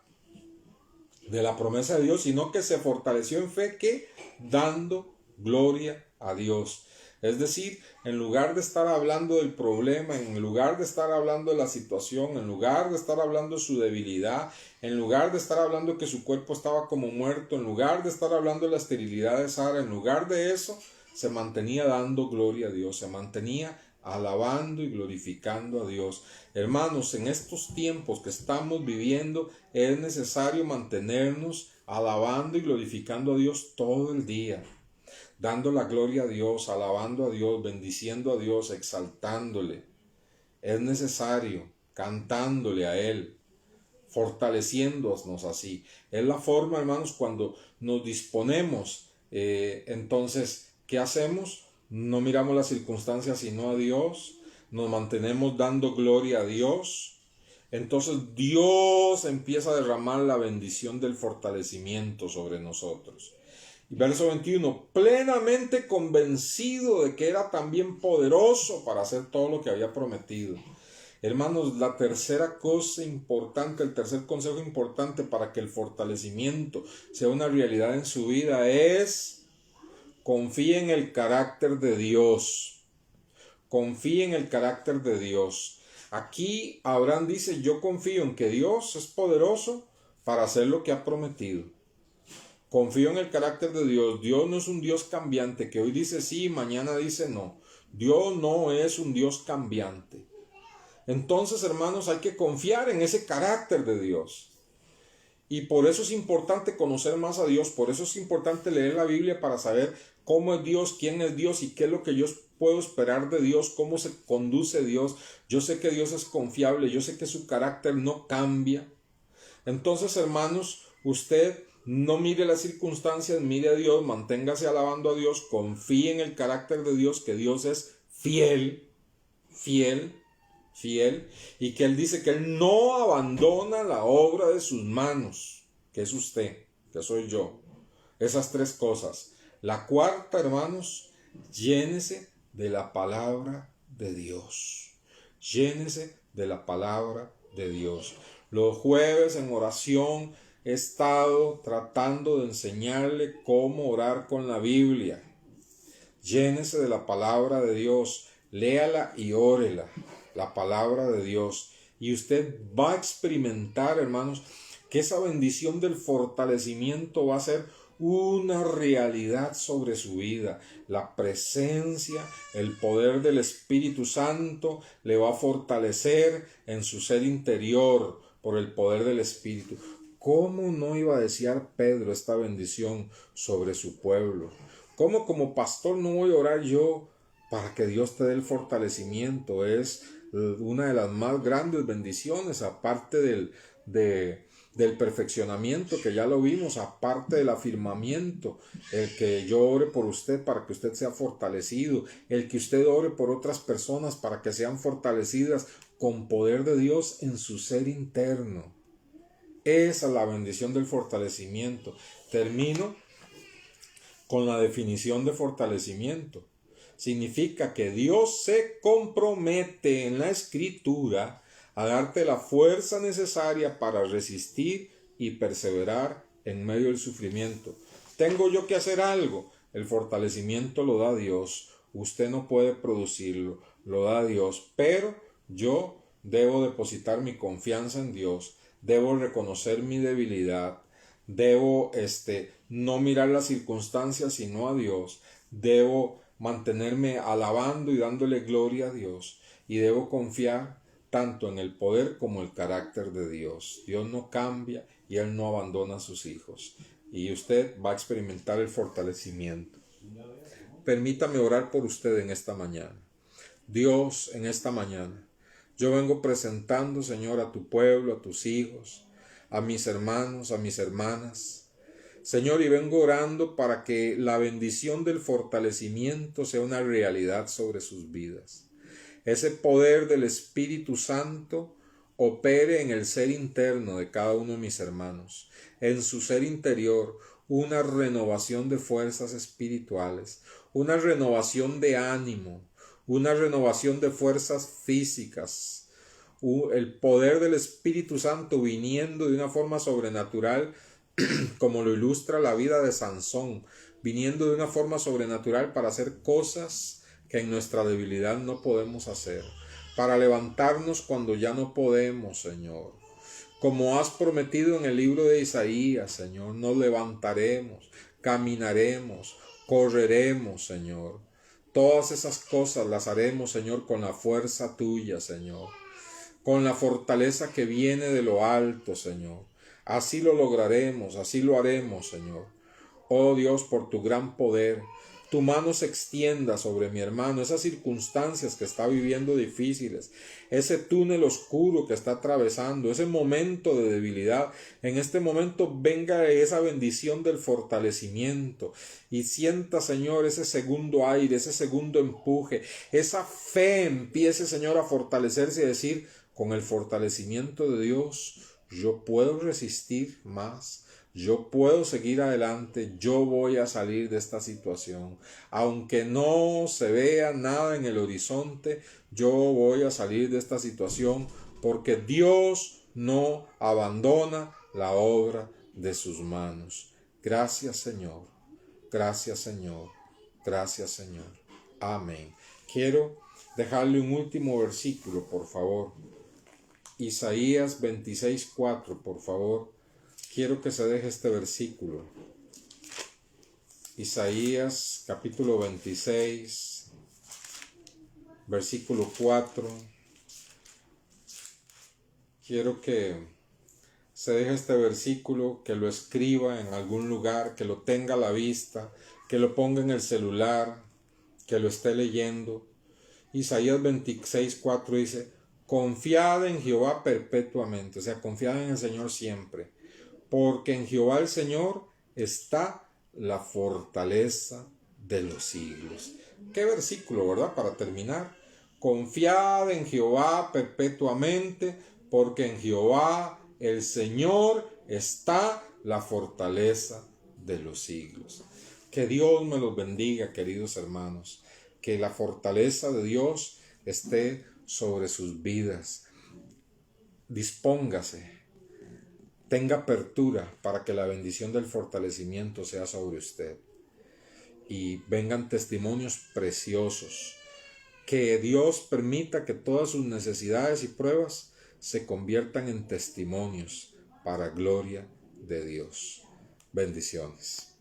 de la promesa de Dios, sino que se fortaleció en fe, que dando gloria a Dios. Es decir, en lugar de estar hablando del problema, en lugar de estar hablando de la situación, en lugar de estar hablando de su debilidad, en lugar de estar hablando que su cuerpo estaba como muerto, en lugar de estar hablando de la esterilidad de Sara, en lugar de eso, se mantenía dando gloria a Dios, se mantenía alabando y glorificando a Dios. Hermanos, en estos tiempos que estamos viviendo es necesario mantenernos alabando y glorificando a Dios todo el día, dando la gloria a Dios, alabando a Dios, bendiciendo a Dios, exaltándole. Es necesario, cantándole a Él, fortaleciéndonos así. Es la forma, hermanos, cuando nos disponemos, entonces, ¿qué hacemos? No miramos las circunstancias sino a Dios, nos mantenemos dando gloria a Dios. Entonces Dios empieza a derramar la bendición del fortalecimiento sobre nosotros. Verso 21, plenamente convencido de que era también poderoso para hacer todo lo que había prometido. Hermanos, la tercera cosa importante, el tercer consejo importante para que el fortalecimiento sea una realidad en su vida es: confíe en el carácter de Dios. Confíe en el carácter de Dios. Aquí Abraham dice: yo confío en que Dios es poderoso para hacer lo que ha prometido. Confío en el carácter de Dios. Dios no es un Dios cambiante que hoy dice sí y mañana dice no. Dios no es un Dios cambiante. Entonces, hermanos, hay que confiar en ese carácter de Dios. Y por eso es importante conocer más a Dios, por eso es importante leer la Biblia para saber cómo es Dios, quién es Dios y qué es lo que yo puedo esperar de Dios, cómo se conduce Dios. Yo sé que Dios es confiable, yo sé que su carácter no cambia. Entonces, hermanos, usted no mire las circunstancias, mire a Dios, manténgase alabando a Dios, confíe en el carácter de Dios, que Dios es fiel, y que Él dice que Él no abandona la obra de sus manos, que es usted, que soy yo. Esas tres cosas. La cuarta, hermanos, llénese de la palabra de Dios. Llénese de la palabra de Dios. Los jueves en oración he estado tratando de enseñarle cómo orar con la Biblia. Llénese de la palabra de Dios, léala y órela, la palabra de Dios. Y usted va a experimentar, hermanos, que esa bendición del fortalecimiento va a ser una realidad sobre su vida. La presencia, el poder del Espíritu Santo le va a fortalecer en su ser interior por el poder del Espíritu. ¿Cómo no iba a desear Pedro esta bendición sobre su pueblo? ¿Cómo como pastor no voy a orar yo para que Dios te dé el fortalecimiento? Es una de las más grandes bendiciones, aparte del perfeccionamiento, que ya lo vimos, aparte del afirmamiento, el que yo ore por usted para que usted sea fortalecido, el que usted ore por otras personas para que sean fortalecidas con poder de Dios en su ser interno. Esa es la bendición del fortalecimiento. Termino con la definición de fortalecimiento. Significa que Dios se compromete en la Escritura a darte la fuerza necesaria para resistir y perseverar en medio del sufrimiento. ¿Tengo yo que hacer algo? El fortalecimiento lo da Dios. Usted no puede producirlo, lo da Dios. Pero yo debo depositar mi confianza en Dios. Debo reconocer mi debilidad. Debo no mirar las circunstancias sino a Dios. Debo mantenerme alabando y dándole gloria a Dios. Y debo confiar tanto en el poder como el carácter de Dios. Dios no cambia y Él no abandona a sus hijos. Y usted va a experimentar el fortalecimiento. Permítame orar por usted en esta mañana. Dios, en esta mañana, yo vengo presentando, Señor, a tu pueblo, a tus hijos, a mis hermanos, a mis hermanas. Señor, y vengo orando para que la bendición del fortalecimiento sea una realidad sobre sus vidas. Ese poder del Espíritu Santo opere en el ser interno de cada uno de mis hermanos, en su ser interior, una renovación de fuerzas espirituales, una renovación de ánimo, una renovación de fuerzas físicas, el poder del Espíritu Santo viniendo de una forma sobrenatural, como lo ilustra la vida de Sansón, viniendo de una forma sobrenatural para hacer cosas que en nuestra debilidad no podemos hacer, para levantarnos cuando ya no podemos, Señor. Como has prometido en el libro de Isaías, Señor, nos levantaremos, caminaremos, correremos, Señor. Todas esas cosas las haremos, Señor, con la fuerza tuya, Señor, con la fortaleza que viene de lo alto, Señor. Así lo lograremos, así lo haremos, Señor. Oh Dios, por tu gran poder, tu mano se extienda sobre mi hermano, esas circunstancias que está viviendo difíciles, ese túnel oscuro que está atravesando, ese momento de debilidad. En este momento venga esa bendición del fortalecimiento y sienta, Señor, ese segundo aire, ese segundo empuje, esa fe empiece, Señor, a fortalecerse y decir, con el fortalecimiento de Dios, yo puedo resistir más. Yo puedo seguir adelante, yo voy a salir de esta situación. Aunque no se vea nada en el horizonte, yo voy a salir de esta situación porque Dios no abandona la obra de sus manos. Gracias, Señor. Gracias, Señor. Gracias, Señor. Amén. Quiero dejarle un último versículo, por favor. Isaías 26:4, por favor. Quiero que se deje este versículo. Isaías capítulo 26, versículo 4. Quiero que se deje este versículo, que lo escriba en algún lugar, que lo tenga a la vista, que lo ponga en el celular, que lo esté leyendo. Isaías 26:4 dice, confiad en Jehová perpetuamente, o sea, confiad en el Señor siempre. Porque en Jehová el Señor está la fortaleza de los siglos. Qué versículo, ¿verdad? Para terminar. Confiad en Jehová perpetuamente, porque en Jehová el Señor está la fortaleza de los siglos. Que Dios me los bendiga, queridos hermanos. Que la fortaleza de Dios esté sobre sus vidas. Dispóngase. Tenga apertura para que la bendición del fortalecimiento sea sobre usted. Y vengan testimonios preciosos. Que Dios permita que todas sus necesidades y pruebas se conviertan en testimonios para gloria de Dios. Bendiciones.